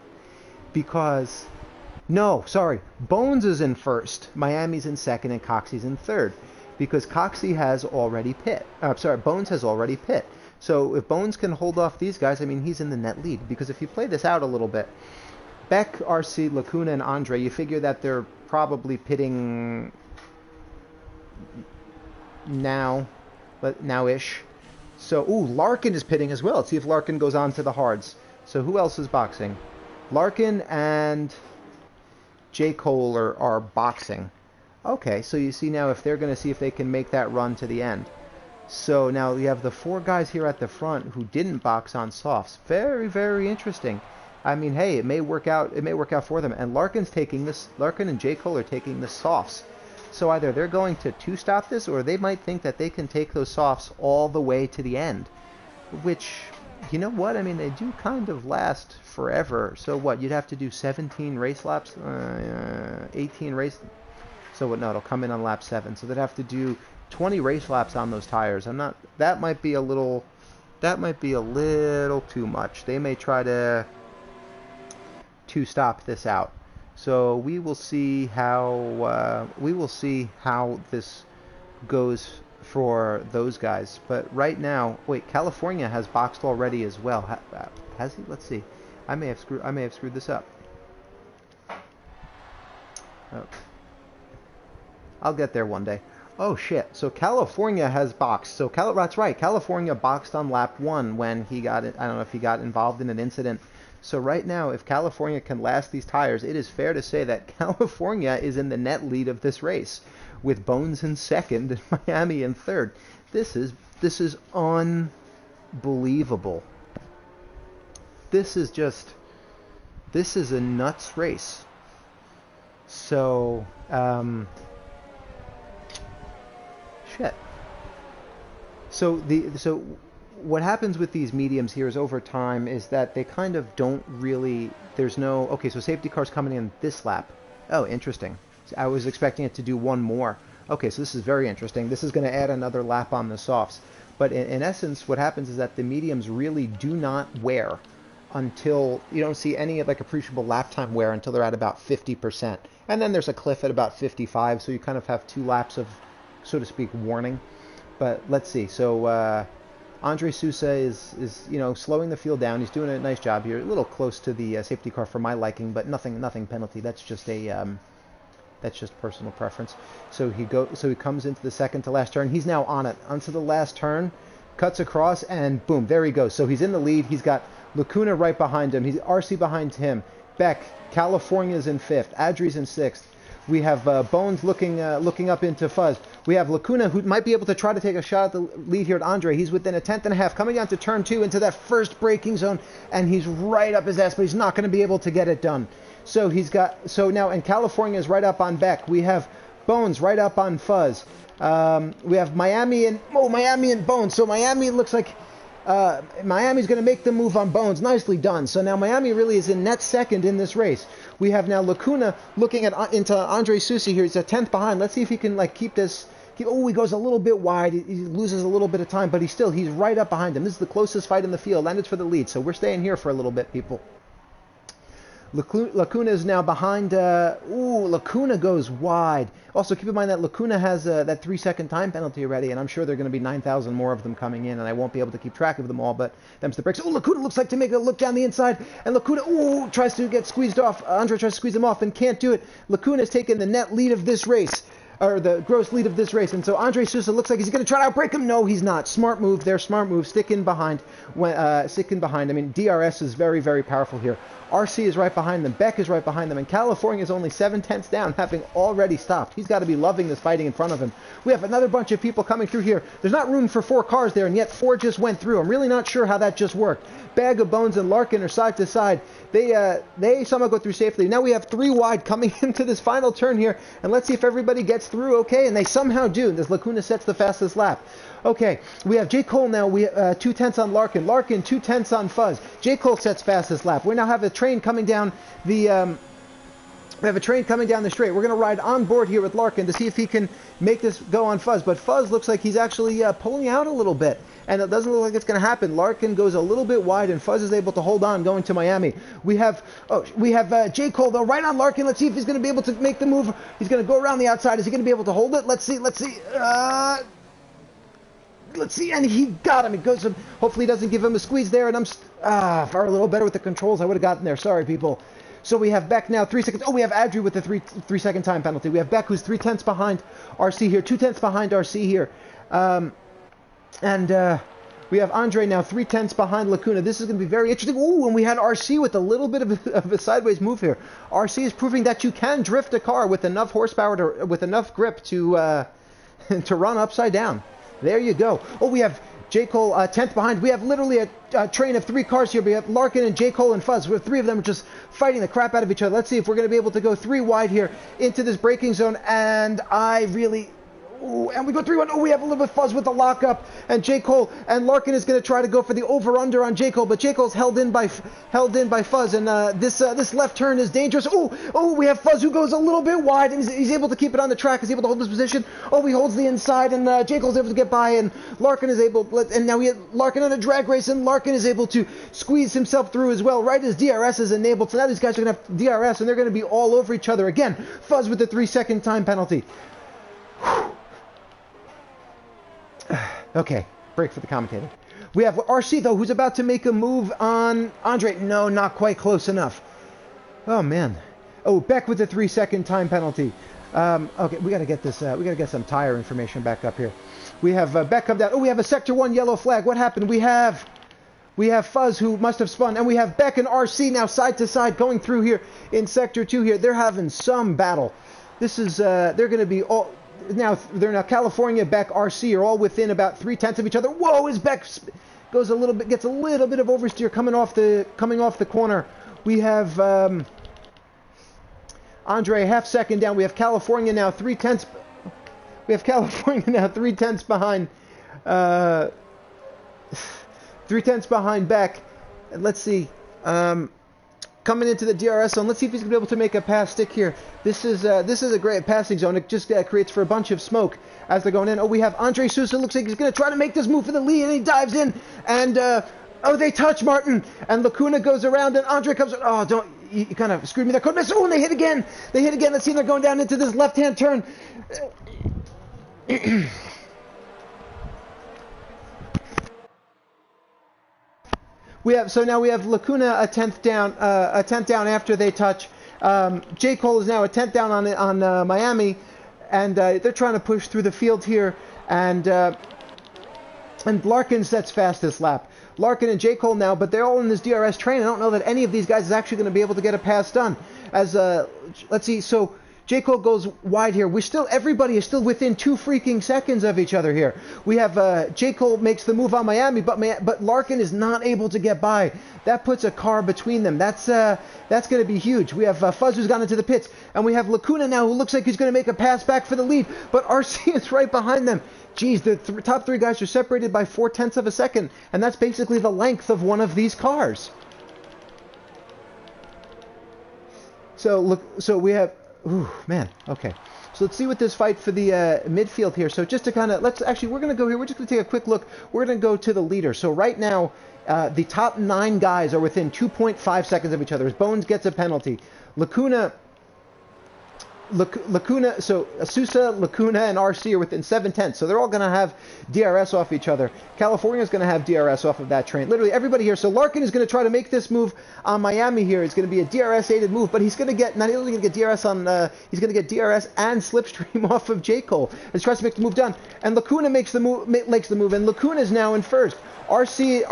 Because Bones is in first, Miami's in second, and Coxey's in third. Because Coxey has already pit. Bones has already pit. So if Bones can hold off these guys, I mean, he's in the net lead. Because if you play this out a little bit, Beck, RC, Lacuna, and Andre, you figure that they're probably pitting now-ish. So, ooh, Larkin is pitting as well. Let's see if Larkin goes on to the hards. So who else is boxing? Larkin and J. Cole are boxing. Okay, so you see now if they're going to see if they can make that run to the end. So now you have the 4 guys here at the front who didn't box on softs. Very, very interesting. I mean, hey, it may work out. It may work out for them. And Larkin's taking this. Larkin and J. Cole are taking the softs. So either they're going to two-stop this, or they might think that they can take those softs all the way to the end. Which, you know what? I mean, they do kind of last forever. So what? You'd have to do 17 race laps, 18 race. So what? No, it'll come in on lap 7. So they'd have to do 20 race laps on those tires. I'm not. That might be a little. That might be a little too much. They may try to stop this out. So we will see how this goes for those guys. But right now, wait, California has boxed already as well. Has he? Let's see. I may have screwed this up. Oh. I'll get there one day. Oh shit! So California has boxed. So that's right. California boxed on lap 1 when he got it. I don't know if he got involved in an incident. So right now, if California can last these tires, it is fair to say that California is in the net lead of this race, with Bones in second and Miami in third. This is unbelievable. This is a nuts race. So shit. So what happens with these mediums here is over time is that they kind of don't really, there's no, okay, so safety car's coming in this lap. Oh, interesting. I was expecting it to do one more. Okay, so this is very interesting. This is going to add another lap on the softs. But in essence, what happens is that the mediums really do not wear until, you don't see any like appreciable lap time wear until they're at about 50%. And then there's a cliff at about 55, so you kind of have 2 laps of, so to speak, warning. But let's see. So Andre Sousa is slowing the field down. He's doing a nice job here. A little close to the safety car for my liking, but nothing penalty. That's just personal preference. So he comes into the second to last turn. He's now on it, onto the last turn, cuts across, and boom, there he goes. So he's in the lead. He's got Lacuna right behind him. He's RC behind him. Beck, California's in 5th. Adri's in 6th. We have Bones looking up into Fuzz. We have Lacuna, who might be able to try to take a shot at the lead here at Andre. He's within a 10th, coming down to turn 2 into that first braking zone, and he's right up his ass, but he's not going to be able to get it done. So now, and California is right up on Beck. We have Bones right up on Fuzz. We have Miami and Bones. So Miami looks like Miami's going to make the move on Bones. Nicely done. So now Miami really is in net second in this race. We have now Lacuna looking into Andre Sousa here. He's a 10th behind. Let's see if he can keep this. Oh, he goes a little bit wide. He loses a little bit of time, but he's right up behind him. This is the closest fight in the field, and it's for the lead. So we're staying here for a little bit, people. Lacuna is now behind. Lacuna goes wide. Also, keep in mind that Lacuna has that 3-second time penalty already, and I'm sure there are going to be 9,000 more of them coming in, and I won't be able to keep track of them all, but them's the breaks. Lacuna looks like to make a look down the inside, and Lacuna, tries to get squeezed off. Andre tries to squeeze him off and can't do it. Lacuna has taken the net lead of this race, or the gross lead of this race, and so Andre Sousa looks like he's going to try to outbreak him. No, he's not. Smart move there, smart move. Stick in behind. I mean, DRS is very, very powerful here. RC is right behind them. Beck is right behind them. And California is only 7/10 down, having already stopped. He's got to be loving this fighting in front of him. We have another bunch of people coming through here. There's not room for 4 cars there, and yet 4 just went through. I'm really not sure how that just worked. Bag of Bones and Larkin are side to side. They somehow go through safely. Now we have 3 wide coming into this final turn here, and let's see if everybody gets through okay, and they somehow do. This Lacuna sets the fastest lap. Okay, we have J. Cole now. We 2/10 on Larkin. Larkin 2/10 on Fuzz. J. Cole sets fastest lap. We now have a train coming down the. We have a train coming down the straight. We're going to ride on board here with Larkin to see if he can make this go on Fuzz. But Fuzz looks like he's actually pulling out a little bit. And it doesn't look like it's going to happen. Larkin goes a little bit wide, and Fuzz is able to hold on going to Miami. We have J. Cole, though, right on Larkin. Let's see if he's going to be able to make the move. He's going to go around the outside. Is he going to be able to hold it? Let's see. let's see, and he got him. He goes, hopefully he doesn't give him a squeeze there, and if I were a little better with the controls, I would have gotten there. Sorry, people. So we have Beck now 3 seconds. Oh, we have Adri with the three-second time penalty. We have Beck who's 3/10 behind RC here, 2/10 behind RC here. We have Andre now 3/10 behind Lacuna. This is going to be very interesting. Ooh, and we had RC with a little bit of a sideways move here. RC is proving that you can drift a car with enough horsepower, with enough grip to to run upside down. There you go. Oh, we have J. Cole 10th behind. We have literally a train of 3 cars here. We have Larkin and J. Cole and Fuzz. We have 3 of them just fighting the crap out of each other. Let's see if we're going to be able to go 3 wide here into this braking zone. And I really... Ooh, and we go 3-1. Oh, we have a little bit of Fuzz with the lockup, and J. Cole and Larkin is going to try to go for the over/under on J. Cole, but J. Cole's held in by Fuzz, and this left turn is dangerous. Oh, we have Fuzz who goes a little bit wide, and he's able to keep it on the track. He's able to hold his position. Oh, he holds the inside, and J. Cole's able to get by, and Larkin is able. And now we have Larkin on a drag race, and Larkin is able to squeeze himself through as well. Right as DRS is enabled, so now these guys are going to have DRS, and they're going to be all over each other again. Fuzz with the 3-second time penalty. Whew. Okay, break for the commentator. We have RC, though, who's about to make a move on Andre. No, not quite close enough. Oh, man. Oh, Beck with the 3-second time penalty. Okay, we got to get this. We got to get some tire information back up here. We have Beck come down. Oh, we have a Sector 1 yellow flag. What happened? We have Fuzz who must have spun, and we have Beck and RC now side to side going through here in Sector 2 here. They're having some battle. This is, they're going to be all... Now California, Beck, RC are all within about 3/10 of each other. Whoa! As Beck gets a little bit of oversteer coming off the corner. We have Andre half-second down. We have California now 3/10. We have California now 3/10 behind 3/10 behind Beck. And let's see. Coming into the DRS zone. Let's see if he's going to be able to make a pass stick here. This is a great passing zone. It just creates for a bunch of smoke as they're going in. Oh, we have Andre Sousa. Looks like he's going to try to make this move for the lead, and he dives in. And, they touch Martin. And Lacuna goes around, and Andre comes... Oh, you kind of screwed me there. Oh, and they hit again. Let's see, they're going down into this left-hand turn. Now we have Lacuna a 10th down after they touch. J. Cole is now a 10th down on Miami, and they're trying to push through the field here. And Larkin sets fast this lap. Larkin and J. Cole now, but they're all in this DRS train. I don't know that any of these guys is actually going to be able to get a pass done. Let's see. So J. Cole goes wide here. Everybody is still within 2 freaking seconds of each other here. We have J. Cole makes the move on Miami, but Larkin is not able to get by. That puts a car between them. That's going to be huge. We have Fuzz who's gone into the pits, and we have Lacuna now who looks like he's going to make a pass back for the lead, but RC is right behind them. Geez, the top 3 guys are separated by 0.4 of a second, and that's basically the length of one of these cars. So we have... Ooh, man. Okay. So let's see what this fight for the midfield here. So just to kind of... we're going to go here. We're just going to take a quick look. We're going to go to the leader. So right now, the top 9 guys are within 2.5 seconds of each other. As Bones gets a penalty. Lacuna, so Sousa, Lacuna, and RC are within 7/10. So they're all going to have DRS off each other. California is going to have DRS off of that train. Literally everybody here. So Larkin is going to try to make this move on Miami here. It's going to be a DRS-aided move, but he's going to get, not only going to get DRS on, he's going to get DRS and slipstream off of J. Cole as he tries to make the move done. And Lacuna makes the move, and Lacuna is now in first. RC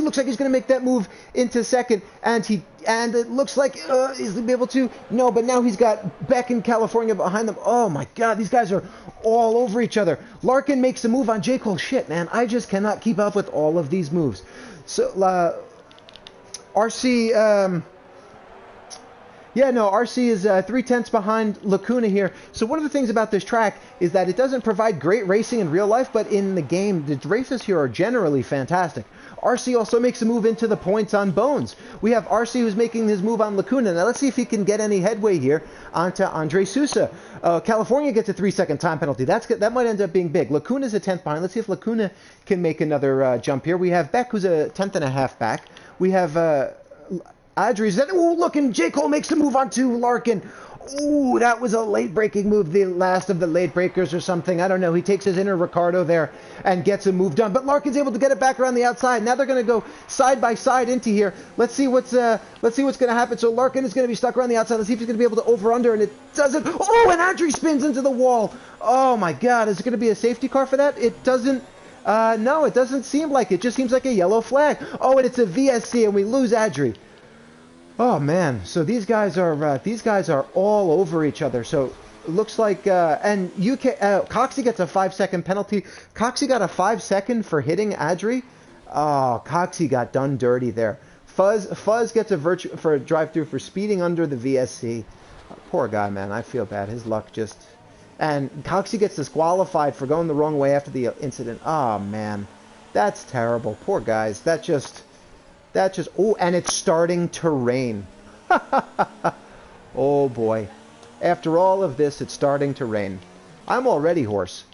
looks like he's going to make that move into second, and it looks like he's going to be able to. No, but now he's got Beck in California behind them. Oh my God, these guys are all over each other. Larkin makes a move on J. Cole. Shit, man, I just cannot keep up with all of these moves. So RC. RC is 3/10 behind Lacuna here. So one of the things about this track is that it doesn't provide great racing in real life, but in the game, the races here are generally fantastic. RC also makes a move into the points on Bones. We have RC who's making his move on Lacuna. Now let's see if he can get any headway here onto Andre Sousa. California gets a 3-second time penalty. That might end up being big. Lacuna's a 10th behind. Let's see if Lacuna can make another jump here. We have Beck who's a 10th and a half back. We have... Adri's that. Oh, look, and J. Cole makes the move onto Larkin. Ooh, that was a late breaking move, the last of the late breakers or something. I don't know. He takes his inner Ricardo there and gets a move done. But Larkin's able to get it back around the outside. Now they're going to go side by side into here. Let's see what's going to happen. So Larkin is going to be stuck around the outside. Let's see if he's going to be able to over under, and it doesn't. Oh, and Andre spins into the wall. Oh my God, is it going to be a safety car for that? It doesn't. No, it doesn't seem like it. It just seems like a yellow flag. Oh, and it's a VSC, and we lose Adri. Oh man, so these guys are all over each other. So it looks like and Coxie gets a 5-second penalty. Coxie got a 5-second for hitting Adri. Oh, Coxie got done dirty there. Fuzz gets a drive-through for speeding under the VSC. Poor guy, man. I feel bad. His luck just. And Coxie gets disqualified for going the wrong way after the incident. Oh man, that's terrible. Poor guys. That just. Oh, and it's starting to rain. Oh boy. After all of this, it's starting to rain. I'm already hoarse.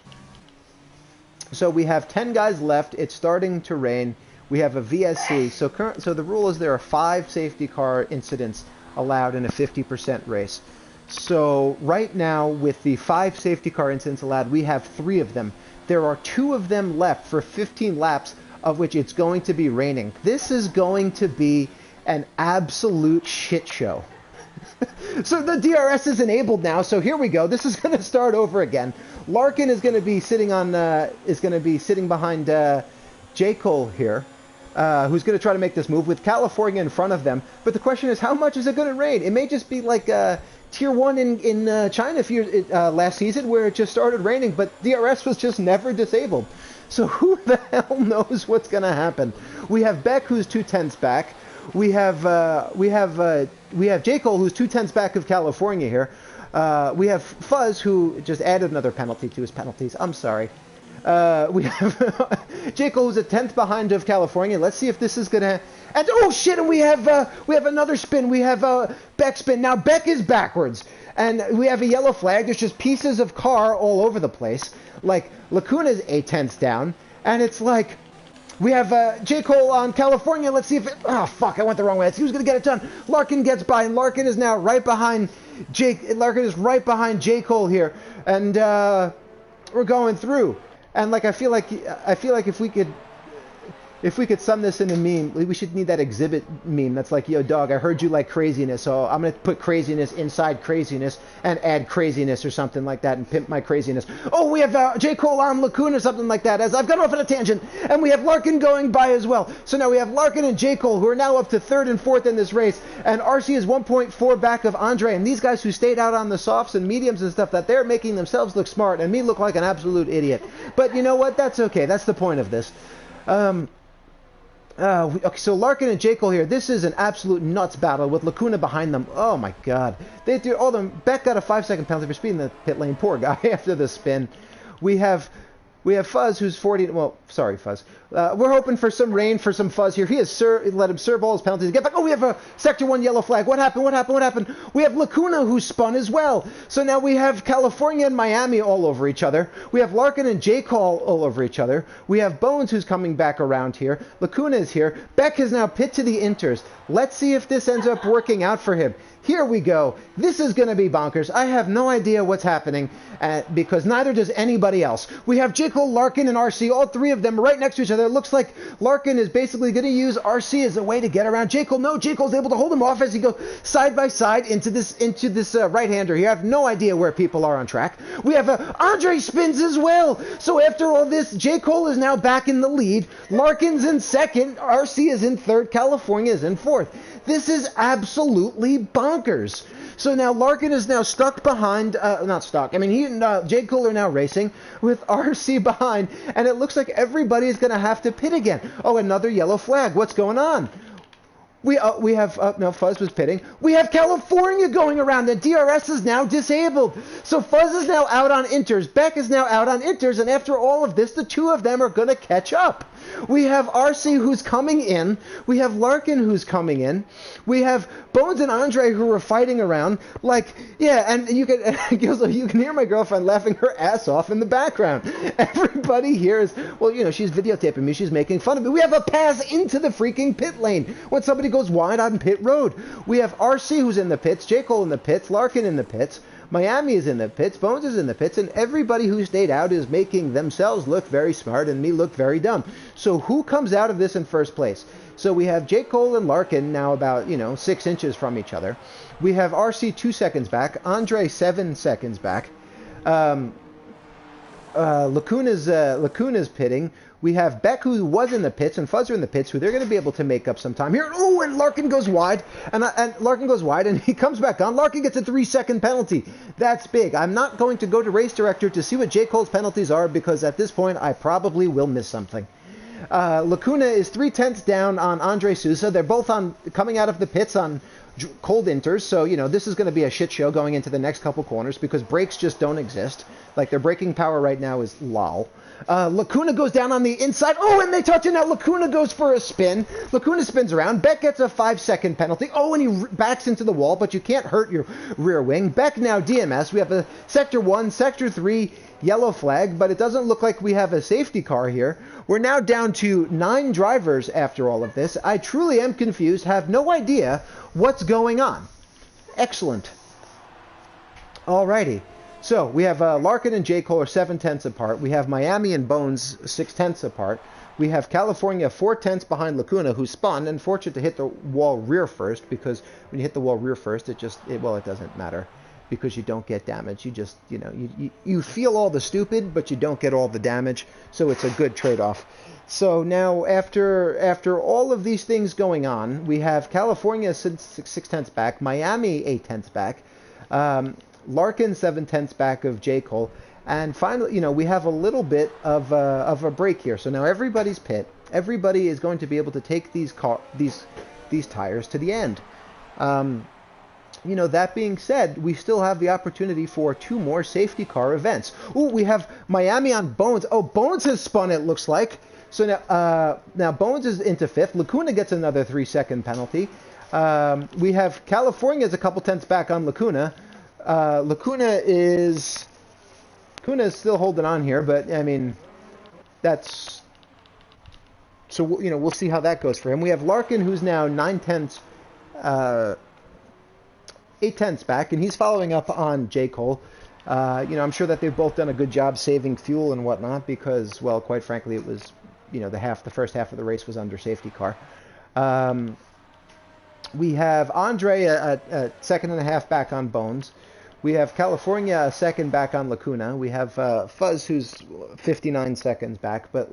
So we have 10 guys left. It's starting to rain. We have a VSC. So the rule is there are 5 safety car incidents allowed in a 50% race. So right now, with the 5 safety car incidents allowed, we have 3 of them. There are 2 of them left for 15 laps, of which it's going to be raining. This is going to be an absolute shit show. So the DRS is enabled now. So here we go. This is going to start over again. Larkin is going to be sitting behind J. Cole here, who's going to try to make this move with California in front of them. But the question is, how much is it going to rain? It may just be like Tier 1 in China last season, where it just started raining, but DRS was just never disabled. So who the hell knows what's going to happen? We have Beck, who's 2/10 back. We have J. Cole, who's 2/10 back of California here. We have Fuzz, who just added another penalty to his penalties. I'm sorry. We have J. Cole, who's a 10th behind of California. Let's see if this is going to. And oh shit! And we have another spin. We have Beck spin. Now Beck is backwards. And we have a yellow flag. There's just pieces of car all over the place. Like, Lacuna's 8/10 down. And it's like, we have J. Cole on California. Let's see if it... Oh, fuck, I went the wrong way. Let's see who's going to get it done. Larkin gets by, and Larkin is now right behind Larkin is right behind J. Cole here. And we're going through. And, like, I feel like if we could sum this in a meme, we should need that exhibit meme that's like, yo, dog, I heard you like craziness, so I'm going to put craziness inside craziness and add craziness or something like that and pimp my craziness. Oh, we have J. Cole on Lacuna or something like that, as I've gone off on a tangent, and we have Larkin going by as well. So now we have Larkin and J. Cole, who are now up to 3rd and 4th in this race, and RC is 1.4 back of Andre, and these guys who stayed out on the softs and mediums and stuff, that they're making themselves look smart and me look like an absolute idiot. But you know what? That's okay. That's the point of this. Okay, so Larkin and J. Cole here. This is an absolute nuts battle with Lacuna behind them. Oh my God! They do all them. Beck got a 5-second penalty for speeding the pit lane. Poor guy after the spin. We have Fuzz, who's 40. Well, sorry, Fuzz. We're hoping for some rain for some Fuzz here. He has let him serve all his penalties. Get back. Oh, we have a Sector 1 yellow flag. What happened? What happened? What happened? We have Lacuna, who spun as well. So now we have California and Miami all over each other. We have Larkin and J. Cole all over each other. We have Bones, who's coming back around here. Lacuna is here. Beck has now pit to the inters. Let's see if this ends up working out for him. Here we go. This is going to be bonkers. I have no idea what's happening because neither does anybody else. We have J. Cole, Larkin, and RC, all 3 of them right next to each other. It looks like Larkin is basically going to use RC as a way to get around J. Cole. No, J. Cole's able to hold him off as he goes side by side into this right-hander here. I have no idea where people are on track. We have Andre spins as well. So after all this, J. Cole is now back in the lead. Larkin's in 2nd. RC is in 3rd. California is in 4th. This is absolutely bonkers. So now Larkin is now stuck behind, not stuck, I mean, he and J. Cole are now racing with RC behind, and it looks like everybody is going to have to pit again. Oh, another yellow flag. What's going on? We have, no, Fuzz was pitting. We have California going around. The DRS is now disabled. So Fuzz is now out on inters. Beck is now out on inters. And after all of this, the 2 of them are going to catch up. We have RC who's coming in. We have Larkin who's coming in. We have Bones and Andre who are fighting around. Like, yeah, and you can hear my girlfriend laughing her ass off in the background. Everybody here is, well, you know, she's videotaping me. She's making fun of me. We have a pass into the freaking pit lane when somebody goes wide on pit road. We have RC who's in the pits, J. Cole in the pits, Larkin in the pits. Miami is in the pits, Bones is in the pits, and everybody who stayed out is making themselves look very smart and me look very dumb. So who comes out of this in first place? So we have J. Cole and Larkin now about, 6 inches from each other. We have RC 2 seconds back, Andre 7 seconds back. Lacuna's pitting. We have Beck, who was in the pits, and Fuzz are in the pits, who they're going to be able to make up some time here. Oh, and Larkin goes wide, and Larkin goes wide, and he comes back on. Larkin gets a 3-second penalty. That's big. I'm not going to go to Race Director to see what J. Cole's penalties are, because at this point, I probably will miss something. Lacuna is 3/10 down on Andre Sousa. They're both coming out of the pits on cold inters, so this is going to be a shit show going into the next couple corners because brakes just don't exist. Like, their braking power right now is lol. Lacuna goes down on the inside. Oh, and they touch it now. Lacuna goes for a spin. Lacuna spins around. Beck gets a 5-second penalty. Oh, and he backs into the wall, but you can't hurt your rear wing. Beck now DMS. We have a Sector 1, Sector 3 yellow flag, but it doesn't look like we have a safety car here. We're now down to 9 drivers after all of this. I truly am confused, have no idea what's going on. Excellent. Alrighty. So we have Larkin and J. Cole are 7/10 apart. We have Miami and Bones 6/10 apart. We have California 4/10 behind Lacuna, who spun and fortunate to hit the wall rear first, because when you hit the wall rear first, it doesn't matter because you don't get damage. You just, you feel all the stupid, but you don't get all the damage. So it's a good trade-off. So now after all of these things going on, we have California 6/10 back, Miami 8/10 back. Larkin 7/10 back of J. Cole, and finally, we have a little bit of a break here. So now everybody's pit. Everybody is going to be able to take these tires to the end. That being said, we still have the opportunity for 2 more safety car events. Ooh, we have Miami on Bones. Oh, Bones has spun, it looks like. So now Bones is into 5th. Lacuna gets another 3-second penalty. We have California is a couple tenths back on Lacuna. Lacuna is still holding on here, but I mean, that's so we'll see how that goes for him. We have Larkin, who's now 9/10, 8/10 back, and he's following up on J. Cole. I'm sure that they've both done a good job saving fuel and whatnot because, well, quite frankly, it was the first half of the race was under safety car. We have Andre a 2.5 back on Bones. We have California a 2nd back on Lacuna. We have Fuzz, who's 59 seconds back. But,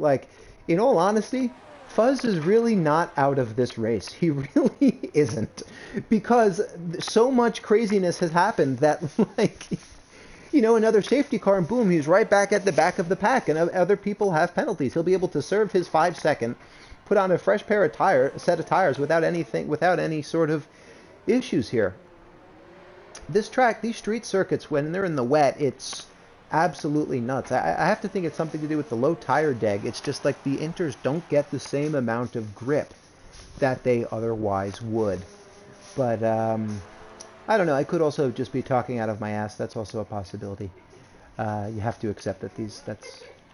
in all honesty, Fuzz is really not out of this race. He really isn't. Because so much craziness has happened that, another safety car, and boom, he's right back at the back of the pack. And other people have penalties. He'll be able to serve his 5-second, put on a fresh set of tires without any sort of issues here. This track, these street circuits, when they're in the wet, it's absolutely nuts. I have to think it's something to do with the low tire deg. It's just like the inters don't get the same amount of grip that they otherwise would. But I don't know. I could also just be talking out of my ass. That's also a possibility. You have to accept that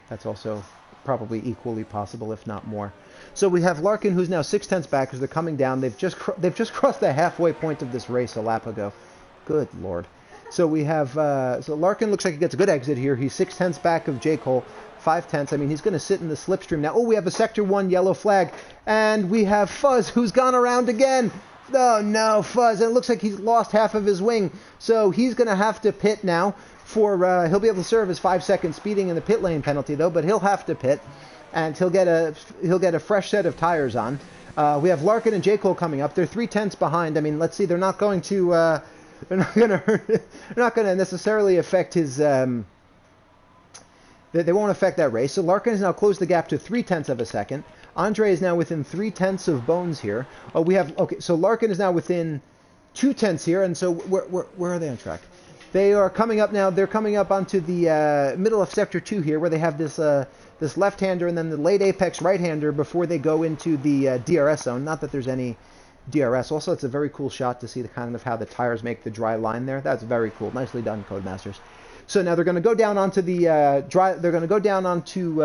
that's also probably equally possible, if not more. So we have Larkin, who's now 6/10 back as they're coming down. They've just crossed the halfway point of this race a lap ago. Good Lord. So we have, so Larkin looks like he gets a good exit here. He's 6/10 back of J. Cole, 5/10. I mean, he's going to sit in the slipstream now. Oh, we have a Sector 1 yellow flag. And we have Fuzz, who's gone around again. Oh, no, Fuzz. And it looks like he's lost half of his wing. So he's going to have to pit now for, he'll be able to serve his 5-second speeding in the pit lane penalty, though. But he'll have to pit. And he'll get a fresh set of tires on. We have Larkin and J. Cole coming up. They're 3/10 behind. I mean, let's see. They're not going to... They're not going to necessarily affect his. They won't affect that race. So Larkin has now closed the gap to 0.3 of a second. Andre is now within 0.3 of Bones here. Oh, we have So Larkin is now within 0.2 here, and so where are they on track? They are coming up now. They're coming up onto the middle of Sector 2 here, where they have this this left-hander and then the late apex right-hander before they go into the DRS zone. Not that there's any DRS. Also, it's a very cool shot to see the kind of how the tires make the dry line there. That's very cool. Nicely done, Codemasters. So now they're going to go down onto the They're going to go down onto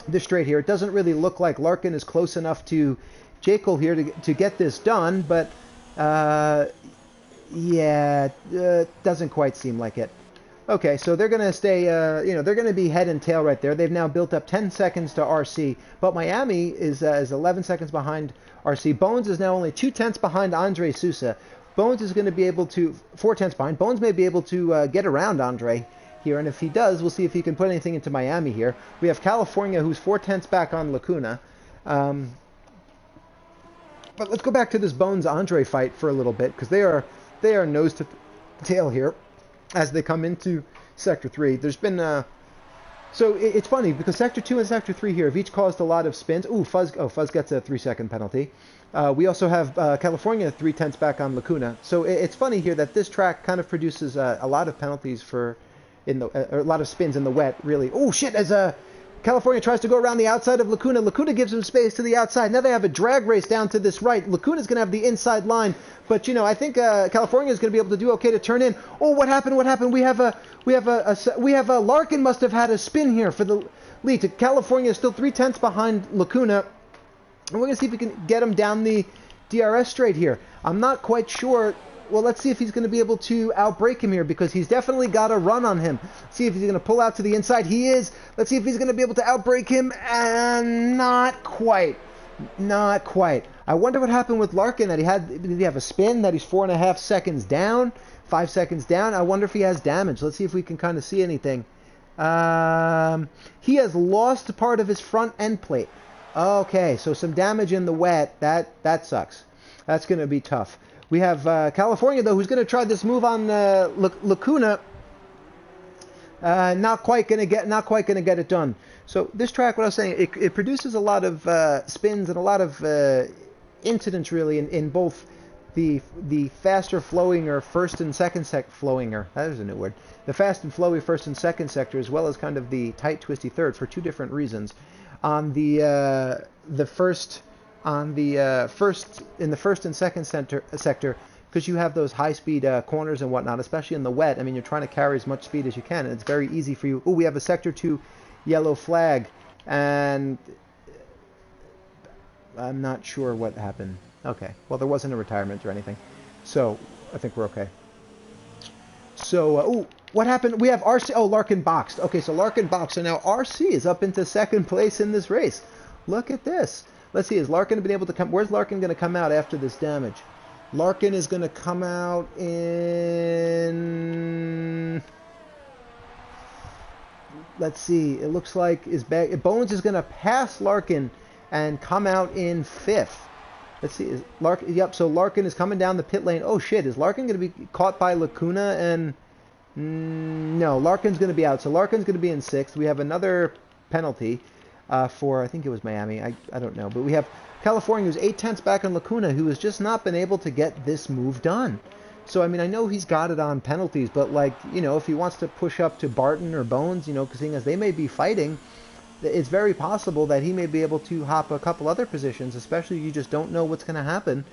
the straight here. It doesn't really look like Larkin is close enough to Jekyll here to get this done, but yeah, doesn't quite seem like it. Okay, so they're going to stay, they're going to be head and tail right there. They've now built up 10 seconds to RC, but Miami is 11 seconds behind RC. Bones is now only 2/10 behind Andre Sousa. Bones is going to be able to, 4/10 behind. Bones may be able to get around Andre here, and if he does, we'll see if he can put anything into Miami here. We have California, who's 4/10 back on Lacuna. But let's go back to this Bones-Andre fight for a little bit, because they are nose to tail here as they come into Sector 3. There's been... So it's funny, because Sector 2 and Sector 3 here have each caused a lot of spins. Ooh, Fuzz gets a 3-second penalty. We also have California 3/10 back on Lacuna. So it's funny here that this track kind of produces a lot of penalties for... a lot of spins in the wet, really. Oh, shit, as California tries to go around the outside of Lacuna. Lacuna gives him space to the outside. Now they have a drag race down to this right. Lacuna's going to have the inside line, but I think California is going to be able to do okay to turn in. Oh, what happened? What happened? We have a Larkin must have had a spin here for the lead. California is still 3/10 behind Lacuna, and we're going to see if we can get him down the DRS straight here. I'm not quite sure. Well, let's see if he's going to be able to outbrake him here, because he's definitely got a run on him. See if he's going to pull out to the inside. He is. Let's see if he's going to be able to outbrake him. And not quite. Not quite. I wonder what happened with Larkin. Did he have a spin? That he's 4.5 seconds down? 5 seconds down? I wonder if he has damage. Let's see if we can kind of see anything. He has lost part of his front end plate. Okay, so some damage in the wet. That sucks. That's going to be tough. We have California, though, who's going to try this move on Lacuna. Not quite going to get it done. So this track, what I was saying, it produces a lot of spins and a lot of incidents, really, in both the faster flowing or first and second flowinger. That is a new word. The fast and flowy first and second sector, as well as kind of the tight, twisty third, for two different reasons. On the first in the first and second sector, because you have those high-speed corners and whatnot, especially in the wet. I mean, you're trying to carry as much speed as you can, and it's very easy for you. Oh, we have a Sector 2 yellow flag, and I'm not sure what happened. Okay, well, there wasn't a retirement or anything, so I think we're okay. So, what happened? We have RC. Oh, Larkin boxed. Okay, so Larkin boxed, and now RC is up into second place in this race. Look at this. Let's see, is Larkin been able to come? Where's Larkin going to come out after this damage? Larkin is going to come out in... Let's see. It looks like Bones is going to pass Larkin and come out in 5th. Let's see. Is Larkin? Yep. So Larkin is coming down the pit lane. Oh shit! Is Larkin going to be caught by Lacuna? And no, Larkin's going to be out. So Larkin's going to be in 6th. We have another penalty. For, I think it was Miami, I don't know, but we have California, who's 8/10 back on Lacuna, who has just not been able to get this move done. So, I mean, I know he's got it on penalties, but, like, if he wants to push up to Barton or Bones, because seeing as they may be fighting, it's very possible that he may be able to hop a couple other positions, especially you just don't know what's going to happen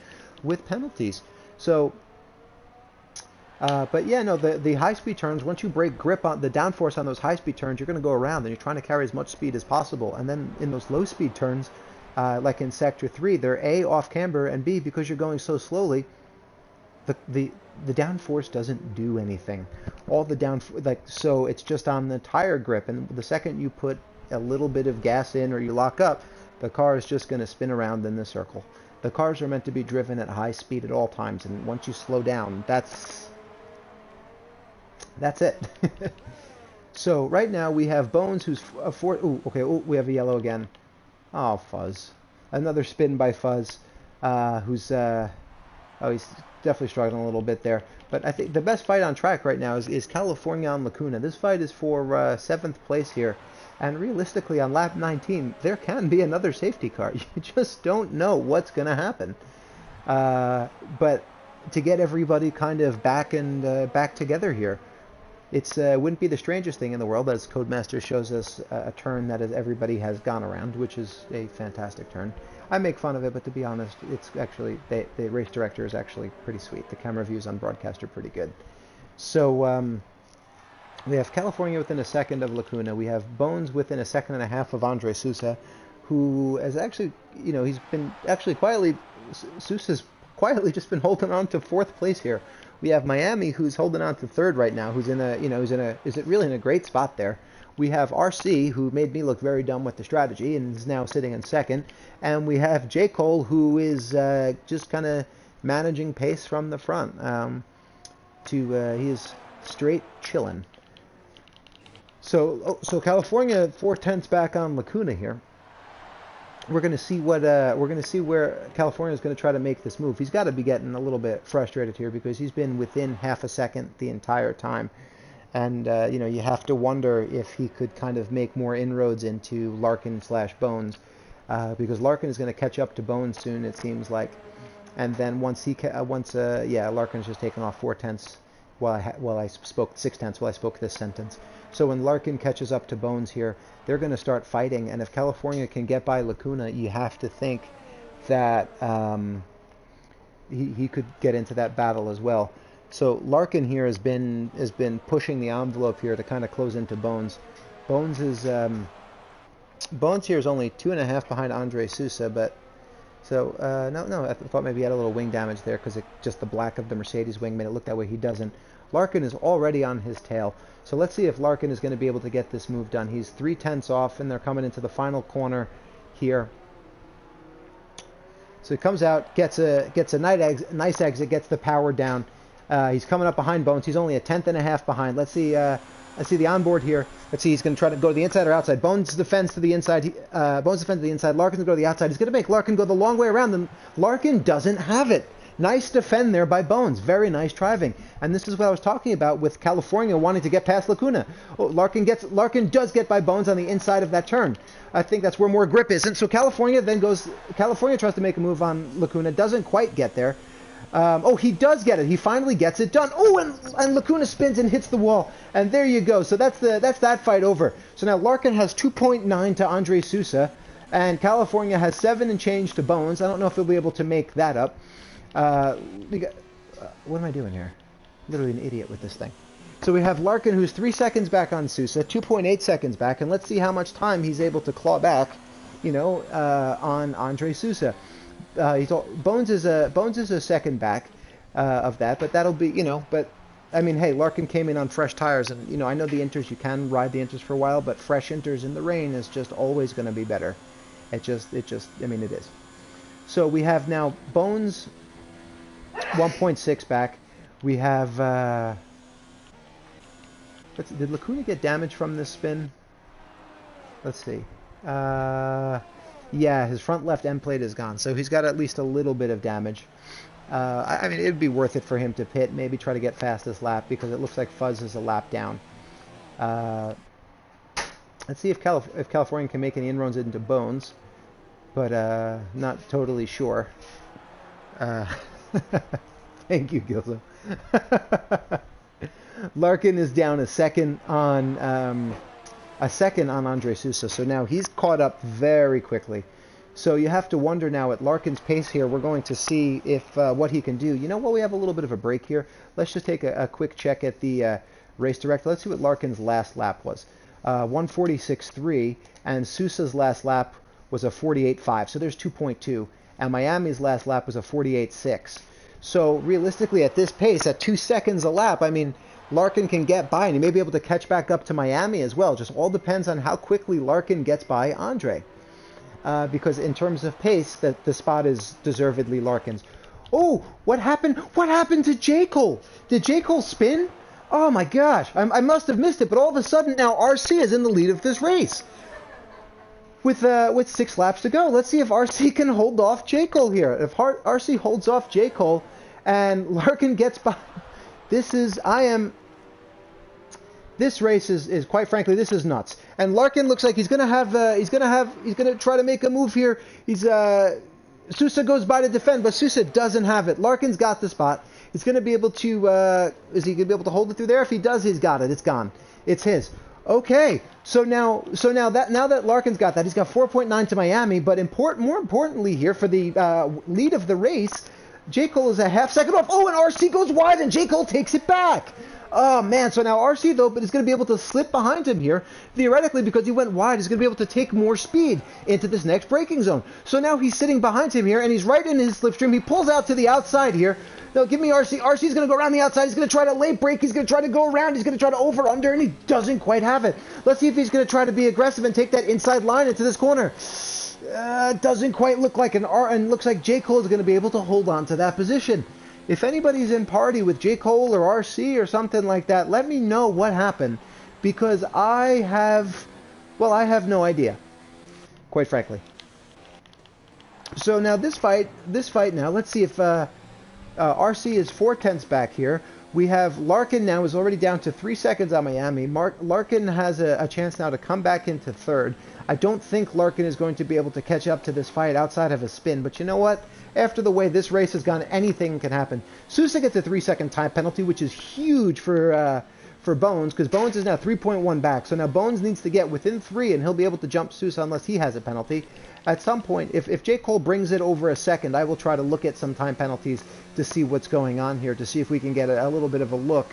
with penalties. So... but yeah, no, the high-speed turns, once you break grip on the downforce on those high-speed turns, you're going to go around, and you're trying to carry as much speed as possible. And then in those low-speed turns, like in Sector 3, they're A, off-camber, and B, because you're going so slowly, the downforce doesn't do anything. All the so it's just on the tire grip, and the second you put a little bit of gas in or you lock up, the car is just going to spin around in the circle. The cars are meant to be driven at high speed at all times, and once you slow down, that's it. So right now we have Bones, who's a 4. Ooh, okay. Ooh, we have a yellow again. Oh, Fuzz. Another spin by Fuzz, who's he's definitely struggling a little bit there. But I think the best fight on track right now is California on Lacuna. This fight is for 7th place here, and realistically on lap 19 there can be another safety car. You just don't know what's going to happen. But to get everybody kind of back together here. It's wouldn't be the strangest thing in the world, as Codemaster shows us a turn that everybody has gone around, which is a fantastic turn. I make fun of it, but to be honest, it's actually, the race director is actually pretty sweet. The camera views on broadcast are pretty good. So we have California within a second of Lacuna. We have Bones within a second and a half of Andre Sousa, who has actually, you know, he's been actually quietly, Sousa's quietly just been holding on to fourth place here. We have Miami, who's holding on to third right now, who's in a, you know, is it really in a great spot there. We have RC, who made me look very dumb with the strategy and is now sitting in second. And we have J. Cole, who is just kind of managing pace from the front. He is straight chilling. So California 4/10 back on Lacuna here. We're going to see what where California is going to try to make this move. He's got to be getting a little bit frustrated here because he's been within half a second the entire time, and you know, you have to wonder if he could kind of make more inroads into Larkin/Bones, because Larkin is going to catch up to Bones soon, it seems like, and then once Larkin's just taken off 4/10 while I spoke 6/10 while I spoke this sentence. So when Larkin catches up to Bones here, they're going to start fighting. And if California can get by Lacuna, you have to think that he could get into that battle as well. So Larkin here has been pushing the envelope here to kind of close into Bones. Bones here is only 2.5 behind Andre Sousa, but so no, I thought maybe he had a little wing damage there because just the black of the Mercedes wing made it look that way. He doesn't. Larkin is already on his tail. So let's see if Larkin is going to be able to get this move done. He's 3/10 off, and they're coming into the final corner here. So he comes out, gets a nice exit, gets the power down. He's coming up behind Bones. He's only 1/10.5 behind. Let's see. I see the onboard here. Let's see. He's going to try to go to the inside or outside. Bones defends to the inside. Bones defends to the inside. Larkin's going to go to the outside. He's going to make Larkin go the long way around them. Larkin doesn't have it. Nice defend there by Bones. Very nice driving. And this is what I was talking about with California wanting to get past Lacuna. Oh, Larkin does get by Bones on the inside of that turn. I think that's where more grip is. And so California tries to make a move on Lacuna. Doesn't quite get there. He does get it. He finally gets it done. Oh, and Lacuna spins and hits the wall. And there you go. So that's that fight over. So now Larkin has 2.9 to Andre Sousa. And California has 7 and change to Bones. I don't know if he'll be able to make that up. What am I doing here? I'm literally an idiot with this thing. So we have Larkin, who's 3 seconds back on Sousa, 2.8 seconds back, and let's see how much time he's able to claw back, you know, on Andre Sousa. Bones is a second back of that, but that'll be, you know, but I mean, hey, Larkin came in on fresh tires, and you know, I know the inters, you can ride the inters for a while, but fresh inters in the rain is just always going to be better. I mean, it is. So we have now Bones 1.6 back. We have did Lacuna get damage from this spin? Let's see. Yeah, his front left end plate is gone, so he's got at least a little bit of damage. I mean, it'd be worth it for him to pit, maybe try to get fastest lap, because it looks like Fuzz is a lap down. Let's see if California can make any inroads into Bones, but not totally sure. Thank you, Gilzo. Larkin is down a second on Andre Sousa, so now he's caught up very quickly. So you have to wonder now at Larkin's pace here. We're going to see if what he can do. You know what? We have a little bit of a break here. Let's just take a quick check at the race director. Let's see what Larkin's last lap was. 146.3, and Sousa's last lap was a 48.5. So there's 2.2, and Miami's last lap was a 48.6. So realistically, at this pace, at 2 seconds a lap, I mean, Larkin can get by, and he may be able to catch back up to Miami as well. Just all depends on how quickly Larkin gets by Andre. Because in terms of pace, the spot is deservedly Larkin's. Oh, what happened? What happened to J. Cole? Did J. Cole spin? Oh my gosh, I must have missed it, but all of a sudden now RC is in the lead of this race. With 6 laps to go. Let's see if RC can hold off J. Cole here. If RC holds off J. Cole and Larkin gets by, this race is quite frankly, this is nuts. And Larkin looks like he's gonna try to make a move here. Sousa goes by to defend, but Sousa doesn't have it. Larkin's got the spot. He's going to be able to, is he going to be able to hold it through there? If he does, he's got it. It's gone. It's his. Okay, so now that Larkin's got that, he's got 4.9 to Miami, but more importantly here, for the lead of the race, J. Cole is a half second off. Oh, and RC goes wide, and J. Cole takes it back. Oh, man, so now RC, though, but is going to be able to slip behind him here. Theoretically, because he went wide, he's going to be able to take more speed into this next braking zone. So now he's sitting behind him here, and he's right in his slipstream. He pulls out to the outside here. No, give me RC. RC's going to go around the outside. He's going to try to late brake. He's going to try to go around. He's going to try to over-under, and he doesn't quite have it. Let's see if he's going to try to be aggressive and take that inside line into this corner. Doesn't quite look like an R, and looks like J. Cole is going to be able to hold on to that position. If anybody's in party with J. Cole or RC or something like that, let me know what happened, because I have no idea, quite frankly. So now this fight now, let's see if RC is 4/10 back here. We have Larkin now is already down to 3 seconds on Miami. Larkin has a chance now to come back into third. I don't think Larkin is going to be able to catch up to this fight outside of a spin, but you know what? After the way this race has gone, anything can happen. Sousa gets a 3-second time penalty, which is huge for Bones, because Bones is now 3.1 back. So now Bones needs to get within 3, and he'll be able to jump Sousa unless he has a penalty. At some point, if J. Cole brings it over a second, I will try to look at some time penalties to see what's going on here, to see if we can get a little bit of a look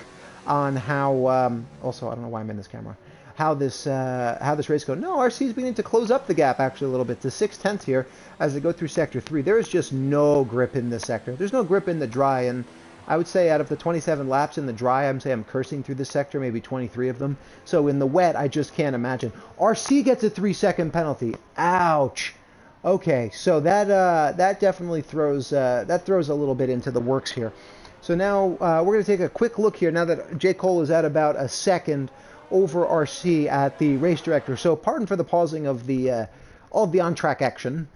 on how, also, I don't know why I'm in this camera, how this race goes. No, RC is beginning to close up the gap actually a little bit to 6/10 here as they go through Sector 3. There is just no grip in this sector. There's no grip in the dry, and I would say out of the 27 laps in the dry, I'm cursing through this sector, maybe 23 of them. So in the wet, I just can't imagine. RC gets a 3-second penalty. Ouch. Okay, so that definitely throws a little bit into the works here. So now we're going to take a quick look here now that J. Cole is at about a second over RC at the race director. So pardon for the pausing of the on-track action.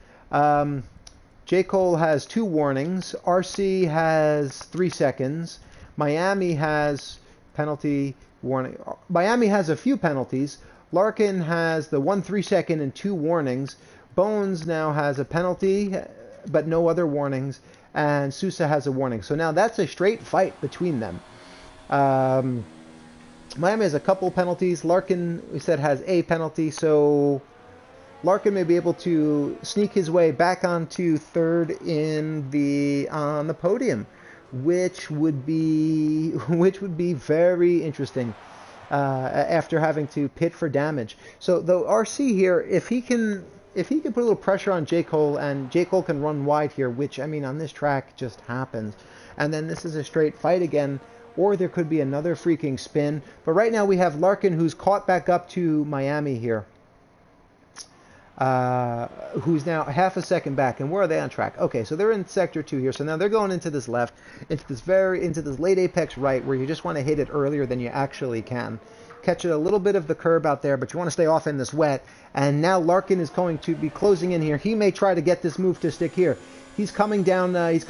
J. Cole has 2 warnings. RC has 3 seconds. Miami has penalty warning. Miami has a few penalties. Larkin has the 1 3-second and 2 warnings. Bones now has a penalty, but no other warnings. And Sousa has a warning. So now that's a straight fight between them. Miami has a couple penalties. Larkin, we said, has a penalty. So Larkin may be able to sneak his way back onto third on the podium, which would be very interesting after having to pit for damage. So though RC here, if he can put a little pressure on J. Cole, and J. Cole can run wide here, which, I mean, on this track just happens, and then this is a straight fight again, or there could be another freaking spin. But right now we have Larkin, who's caught back up to Miami here, who's now half a second back. And where are they on track? Okay, so they're in sector 2 here. So now they're going into this left, into this late apex right, where you just want to hit it earlier than you actually can. Catch it a little bit of the curb out there, but you want to stay off in this wet. And now Larkin is going to be closing in here. He may try to get this move to stick here. He's coming down. He's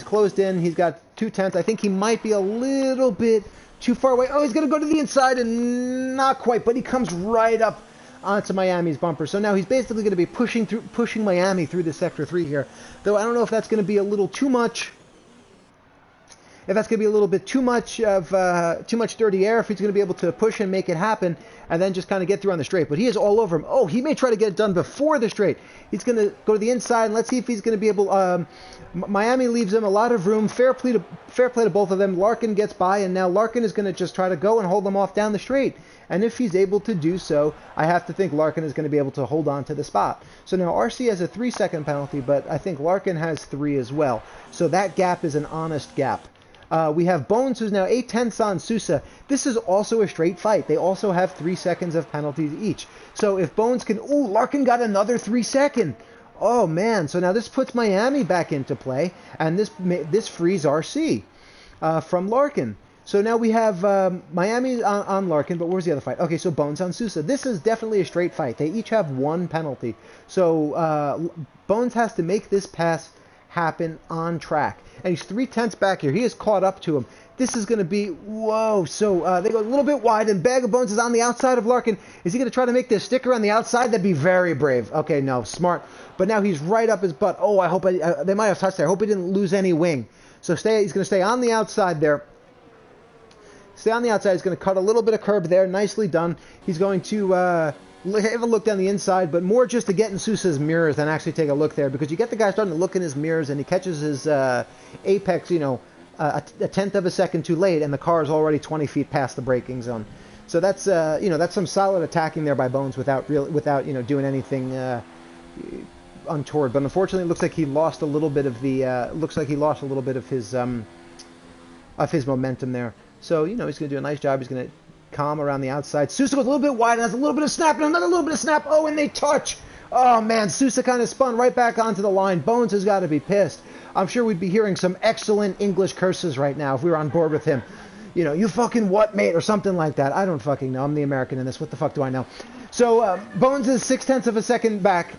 closed in. He's got 2/10. I think he might be a little bit too far away. Oh, he's going to go to the inside, and not quite, but he comes right up onto Miami's bumper. So now he's basically going to be pushing Miami through the Sector 3 here. Though I don't know if that's going to be a little too much. If that's going to be a little bit too much dirty air, if he's going to be able to push and make it happen, and then just kind of get through on the straight. But he is all over him. Oh, he may try to get it done before the straight. He's going to go to the inside, and let's see if he's going to be able. Miami leaves him a lot of room. Fair play to both of them. Larkin gets by, and now Larkin is going to just try to go and hold them off down the straight. And if he's able to do so, I have to think Larkin is going to be able to hold on to the spot. So now RC has a 3-second penalty, but I think Larkin has 3 as well. So that gap is an honest gap. We have Bones, who's now 8/10 on Sousa. This is also a straight fight. They also have 3 seconds of penalties each. So if Bones can... Ooh, Larkin got another 3-second. Oh, man. So now this puts Miami back into play, and this frees RC from Larkin. So now we have Miami on Larkin, but where's the other fight? Okay, so Bones on Sousa. This is definitely a straight fight. They each have 1 penalty. So Bones has to make this pass happen on track. And he's 3/10 back here. He is caught up to him. This is going to be... Whoa. So they go a little bit wide, and Bag of Bones is on the outside of Larkin. Is he going to try to make this sticker on the outside? That'd be very brave. Okay, no, smart. But now he's right up his butt. Oh, I hope... they might have touched there. I hope he didn't lose any wing. So he's going to stay on the outside there. Stay on the outside. He's going to cut a little bit of curb there. Nicely done. He's going to have a look down the inside, but more just to get in Sousa's mirrors than actually take a look there, because you get the guy starting to look in his mirrors and he catches his apex, a tenth of a second too late, and the car is already 20 feet past the braking zone. So that's that's some solid attacking there by Bones without doing anything untoward. But unfortunately, it looks like he lost a little bit of his momentum there. So he's going to do a nice job. He's going to calm around the outside. Sousa goes a little bit wide and has a little bit of snap and another little bit of snap. Oh, and they touch. Oh man, Sousa kind of spun right back onto the line. Bones has got to be pissed. I'm sure we'd be hearing some excellent English curses right now if we were on board with him. You fucking what, mate, or something like that. I don't fucking know. I'm the American in this. What the fuck do I know? So Bones is 0.6 of a second back.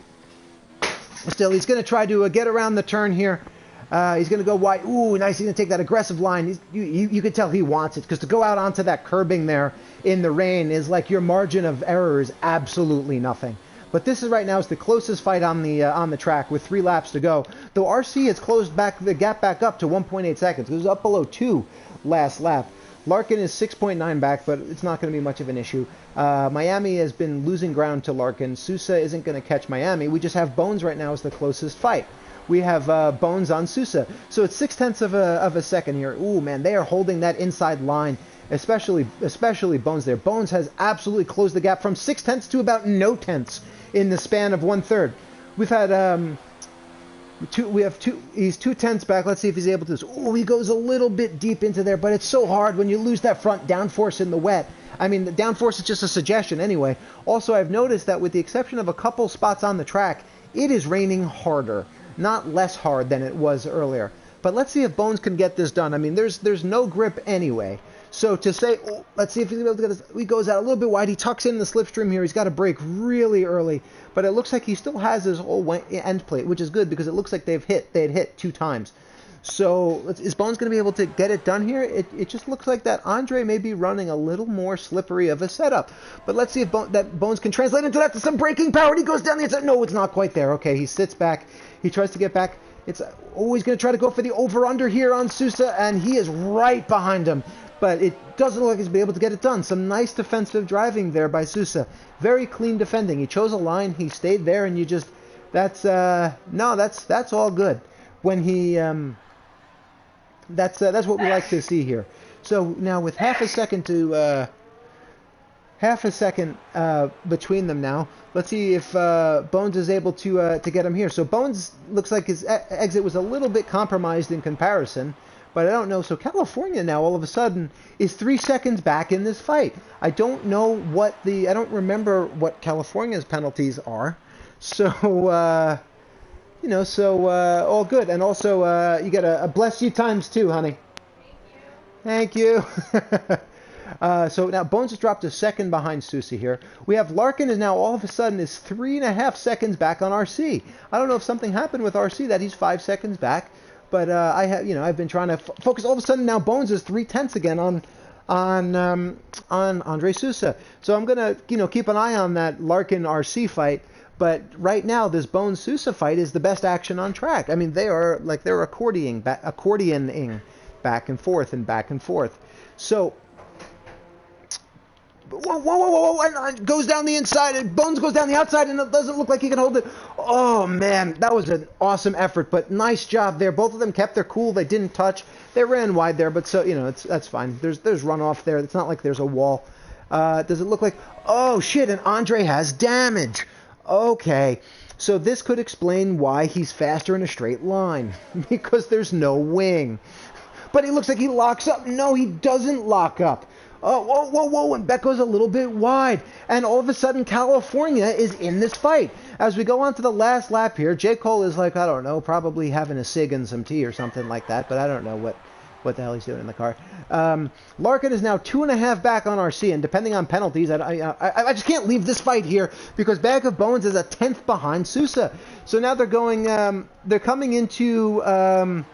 Still, he's going to try to get around the turn here. He's going to go wide. Ooh, nice. He's going to take that aggressive line. You can tell he wants it, because to go out onto that curbing there in the rain is like your margin of error is absolutely nothing. But this is right now is the closest fight on the track with 3 laps to go. Though RC has closed the gap back up to 1.8 seconds. It was up below 2 last lap. Larkin is 6.9 back, but it's not going to be much of an issue. Miami has been losing ground to Larkin. Sousa isn't going to catch Miami. We just have Bones right now as the closest fight. We have Bones on Sousa. So it's 0.6 of a second here. Ooh, man, they are holding that inside line, especially Bones there. Bones has absolutely closed the gap from 0.6 to about no tenths in the span of 1/3. We've had he's 0.2 back. Let's see if he's able to do this. Oh, he goes a little bit deep into there, but it's so hard when you lose that front downforce in the wet. I mean, the downforce is just a suggestion anyway. Also, I've noticed that with the exception of a couple spots on the track, it is raining harder, not less hard than it was earlier. But let's see if Bones can get this done. I mean, there's no grip anyway. So to say, let's see if he's able to get this. He goes out a little bit wide. He tucks in the slipstream here. He's got to brake really early. But it looks like he still has his whole end plate, which is good because it looks like they had hit 2 times. So is Bones going to be able to get it done here? It just looks like that Andre may be running a little more slippery of a setup. But let's see if that Bones can translate into that to some braking power. And he goes down the inside. No, it's not quite there. Okay, he sits back. He tries to get back. It's always going to try to go for the over-under here on Sousa, and he is right behind him. But it doesn't look like he's been able to get it done. Some nice defensive driving there by Sousa. Very clean defending. He chose a line. He stayed there, and that's all good. When he that's what we like to see here. So now with half a second between them now, let's see if Bones is able to get him here. So Bones looks like his exit was a little bit compromised in comparison. But I don't know. So California now all of a sudden is 3 seconds back in this fight. I don't remember what California's penalties are. So, all good. And also, you get a bless you times 2, honey. Thank you. So now Bones has dropped a second behind Sousa here. We have Larkin is now all of a sudden is 3.5 seconds back on RC. I don't know if something happened with RC that he's 5 seconds back. But I've been trying to focus. All of a sudden now Bones is 0.3 again on Andre Sousa. So I'm gonna keep an eye on that Larkin RC fight. But right now this Bones Sousa fight is the best action on track. I mean they're accordioning back and forth and back and forth. So. Whoa, and goes down the inside, and Bones goes down the outside, and it doesn't look like he can hold it. Oh, man, that was an awesome effort, but nice job there. Both of them kept their cool. They didn't touch. They ran wide there, but so, that's fine. There's runoff there. It's not like there's a wall. Does it look like, oh, shit, and Andre has damage. Okay, so this could explain why he's faster in a straight line, because there's no wing. But he looks like he locks up. No, he doesn't lock up. Oh, whoa, and Becco's a little bit wide. And all of a sudden, California is in this fight. As we go on to the last lap here, J. Cole is like, I don't know, probably having a cig and some tea or something like that, but I don't know what the hell he's doing in the car. Larkin is now 2.5 back on RC, and depending on penalties, I just can't leave this fight here because Bag of Bones is a 10th behind Sousa. So now they're coming into...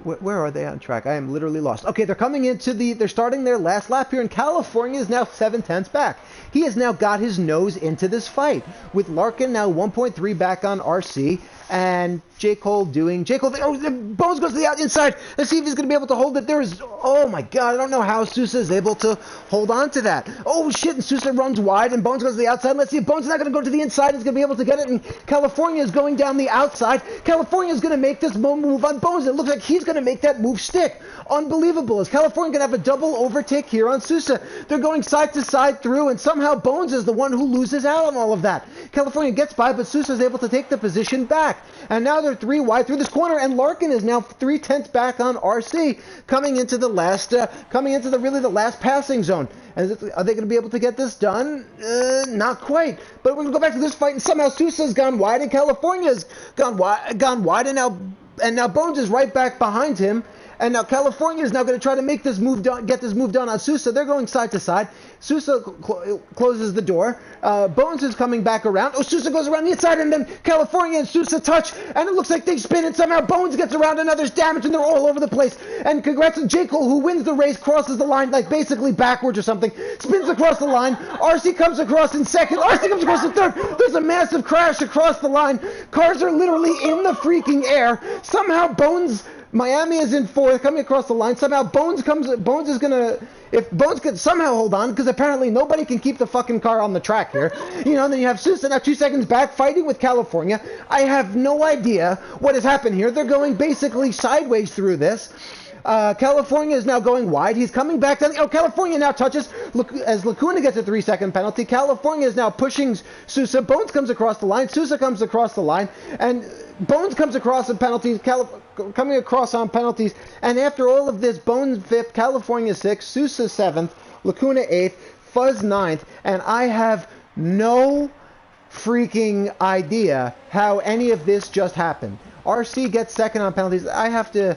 Where are they on track? I am literally lost. Okay, they're starting their last lap here, and California is now 0.7 back. He has now got his nose into this fight, with Larkin now 1.3 back on RC, And J. Cole doing J. Cole. Oh, the Bones goes to the inside. Let's see if he's going to be able to hold it. Oh my God, I don't know how Sousa is able to hold on to that. Oh shit, and Sousa runs wide, and Bones goes to the outside. Let's see if Bones is not going to go to the inside. He's going to be able to get it, and California is going down the outside. California is going to make this move on Bones. It looks like he's going to make that move stick. Unbelievable. Is California going to have a double overtake here on Sousa? They're going side to side through, and somehow Bones is the one who loses out on all of that. California gets by, but Sousa is able to take the position back. And now they're 3 wide through this corner, and Larkin is now 3/10 back on RC, coming into the last passing zone. And are they going to be able to get this done? Not quite. But we're going to go back to this fight, and somehow Sousa's gone wide, and California's gone wide, and now Bones is right back behind him. And now California is now going to try to make this move done, get this move done on Sousa. They're going side to side. Sousa closes the door. Bones is coming back around. Oh, Sousa goes around the inside, and then California and Sousa touch, and it looks like they spin, and somehow Bones gets around, and others damage, and they're all over the place. And congrats to J. Cole, who wins the race, crosses the line, like basically backwards or something, spins across the line. RC comes across in second. RC comes across in third. There's a massive crash across the line. Cars are literally in the freaking air. Somehow Bones... Miami is in fourth, coming across the line. Somehow Bones is gonna, if Bones could somehow hold on, because apparently nobody can keep the fucking car on the track here. You know, and then you have Sousa now 2 seconds back, fighting with California. I have no idea what has happened here. They're going basically sideways through this. California is now going wide. He's coming back down. Oh, California now touches. Look, as Lacuna gets a 3-second penalty. California is now pushing Sousa. Bones comes across the line. Sousa comes across the line. And Bones comes across on penalties. Coming across on penalties. And after all of this, Bones 5th, California 6th, Sousa 7th, Lacuna 8th, Fuzz 9th. And I have no freaking idea how any of this just happened. RC gets second on penalties. I have to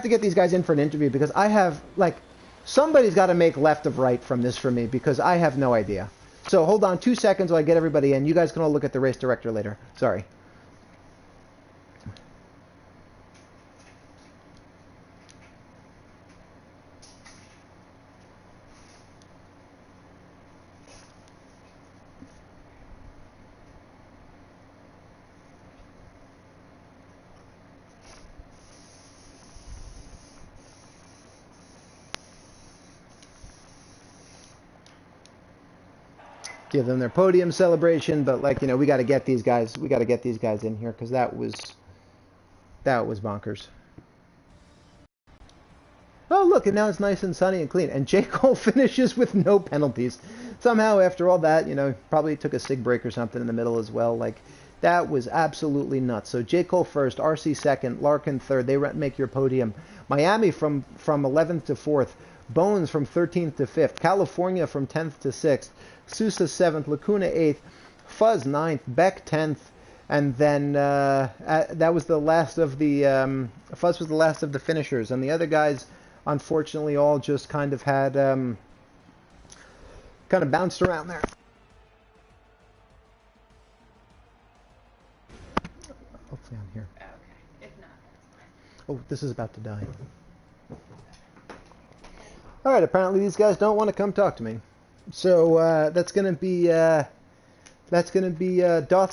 get these guys in for an interview, because I have, like, somebody's got to make left of right from this for me, because I have no idea. So hold on 2 seconds while I get everybody in. You guys can all look at the race director later. Sorry. Give them their podium celebration, but, like, you know, we got to get these guys in here, because that was bonkers. Oh, look, and now it's nice and sunny and clean, and J. Cole finishes with no penalties. Somehow, after all that, you know, probably took a sig break or something in the middle as well. Like, that was absolutely nuts. So J. Cole first, RC second, Larkin third. They make your podium. Miami from 11th to 4th. Bones from 13th to 5th. California from 10th to 6th. Sousa 7th, Lacuna 8th, Fuzz 9th, Beck 10th, and then that was the last of the Fuzz was the last of the finishers, and the other guys, unfortunately, all just kind of had kind of bounced around there. Hopefully I'm here. Okay. If not, that's fine. Oh, this is about to die. All right, apparently these guys don't want to come talk to me. So that's gonna be Doth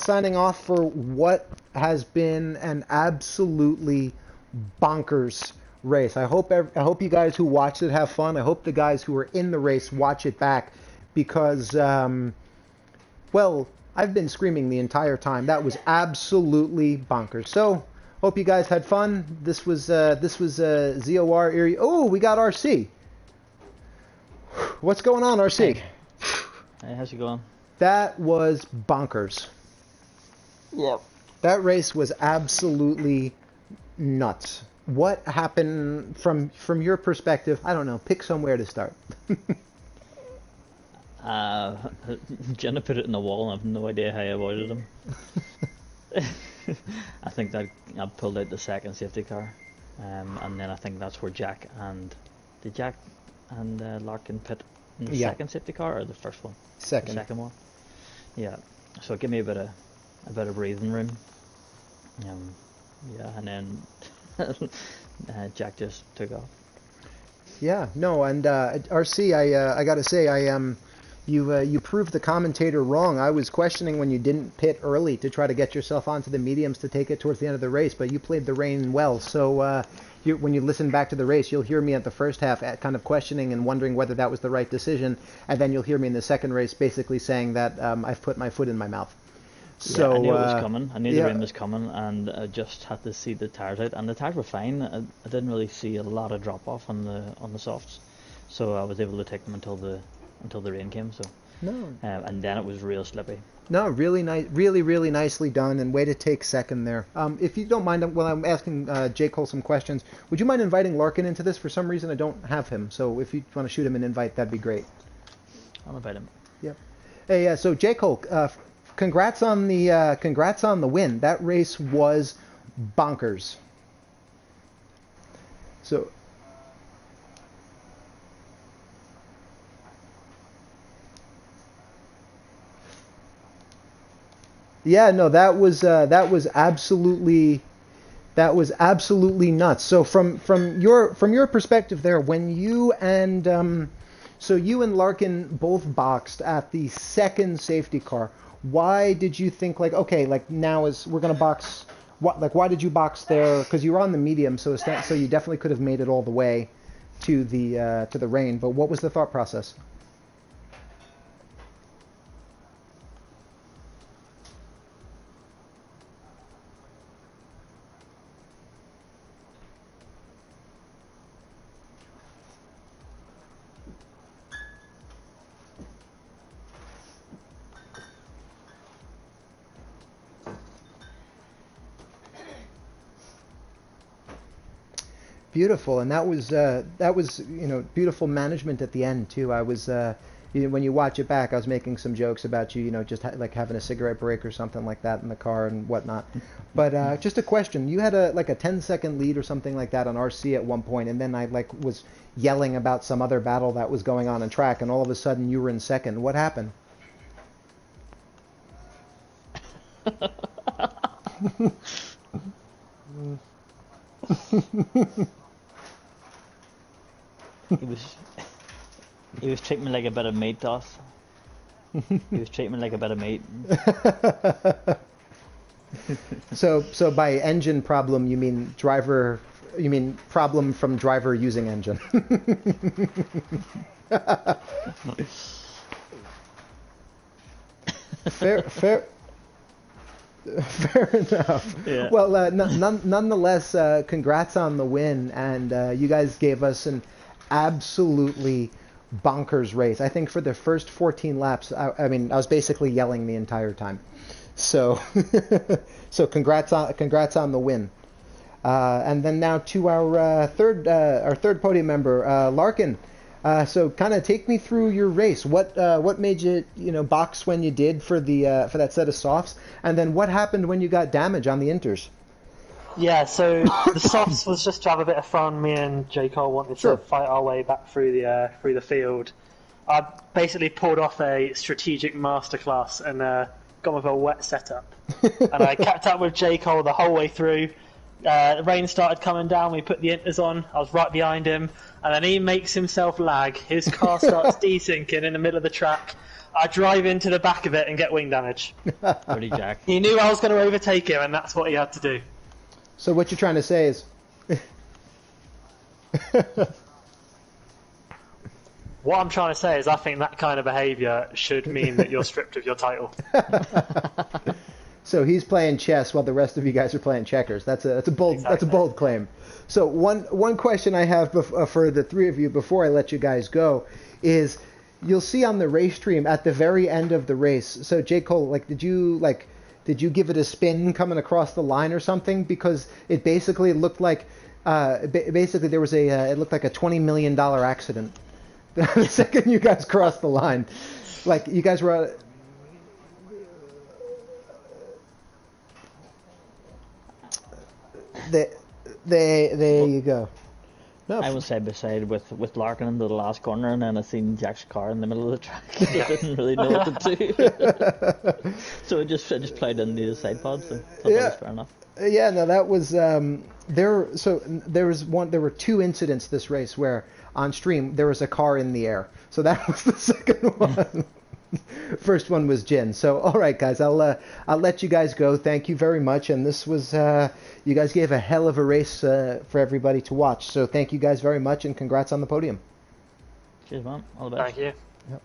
signing off for what has been an absolutely bonkers race. I hope you guys who watched it have fun. I hope the guys who were in the race watch it back, because well, I've been screaming the entire time. That was absolutely bonkers. So hope you guys had fun. This was ZOR Erie. Oh, we got RC. What's going on, RC? Hey, how's it going? That was bonkers. Yep. That race was absolutely nuts. What happened from your perspective? I don't know. Pick somewhere to start. Jenna put it in the wall, and I have no idea how I avoided him. I think that I pulled out the second safety car, and then I think that's where Jack and Larkin pit in the second safety car, or the first one? Second. The second one. Yeah. So it gave me a bit of breathing room. Yeah, and then Jack just took off. Yeah, no, and RC, I gotta say, You proved the commentator wrong. I was questioning when you didn't pit early to try to get yourself onto the mediums to take it towards the end of the race, but you played the rain well. So when you listen back to the race, you'll hear me at the first half kind of questioning and wondering whether that was the right decision, and then you'll hear me in the second race basically saying that I've put my foot in my mouth. So I knew it was coming. I knew the rain was coming, and I just had to see the tires out. And the tires were fine. I didn't really see a lot of drop off on the softs, so I was able to take them until the rain came. So and then it was real slippy. No, really nice, really nicely done, and way to take second there. If you don't mind, while I'm asking J. Cole some questions, would you mind inviting Larkin into this? For some reason, I don't have him, so if you want to shoot him an invite, that'd be great. I'll invite him. Yep. Hey, so J. Cole, congrats on the win. That race was bonkers. So. Yeah, no, that was absolutely nuts. So from your perspective there, when you and you and Larkin both boxed at the second safety car, why did you think now we're gonna box? Why did you box there? Because you were on the medium, so you definitely could have made it all the way to the rain. But what was the thought process? Beautiful, and that was beautiful management at the end too. I was when you watch it back, I was making some jokes about you just having a cigarette break or something like that in the car and whatnot. But just a question: you had a 10-second lead or something like that on RC at one point, and then I was yelling about some other battle that was going on track, and all of a sudden you were in second. What happened? He was treating me like a bit of meat, Doss. He was treating me like a bit of meat. So by engine problem you mean problem from driver using engine. Fair enough. Yeah. Well, nonetheless, congrats on the win, and you guys gave us an absolutely bonkers race. I think for the first 14 laps, I was basically yelling the entire time. So, congrats on the win. And then now to our third podium member, Larkin. So kind of take me through your race. What made you box when you did for that set of softs, and then what happened when you got damage on the inters? Yeah, so the softs was just to have a bit of fun. Me and J. Cole wanted to fight our way back through the field. I basically pulled off a strategic masterclass and gone with a wet setup, and I kept up with J. Cole the whole way through. The rain started coming down, we put the inters on, I was right behind him, and then he makes himself lag. His car starts desyncing in the middle of the track. I drive into the back of it and get wing damage. Pretty Jack. He knew I was going to overtake him, and that's what he had to do. So what you're trying to say is... What I'm trying to say is I think that kind of behaviour should mean that you're stripped of your title. So he's playing chess while the rest of you guys are playing checkers. That's a bold claim. So one question I have for the three of you before I let you guys go is, you'll see on the race stream at the very end of the race. So J. Cole, did you give it a spin coming across the line or something? Because it basically looked like there was it looked like a $20 million accident the second you guys crossed the line. You guys were. There you go. No, I was side by side with Larkin into the last corner, and then I seen Jack's car in the middle of the track. I didn't really know what to do. So I just played into the side pod, so that was fair enough. Yeah, no, that was there were two incidents this race where on stream there was a car in the air. So that was the second one. First one was Jin. So, all right, guys, I'll let you guys go. Thank you very much. And this was you guys gave a hell of a race for everybody to watch. So, thank you guys very much, and congrats on the podium. Cheers, man. All the best. Thank you. Yep.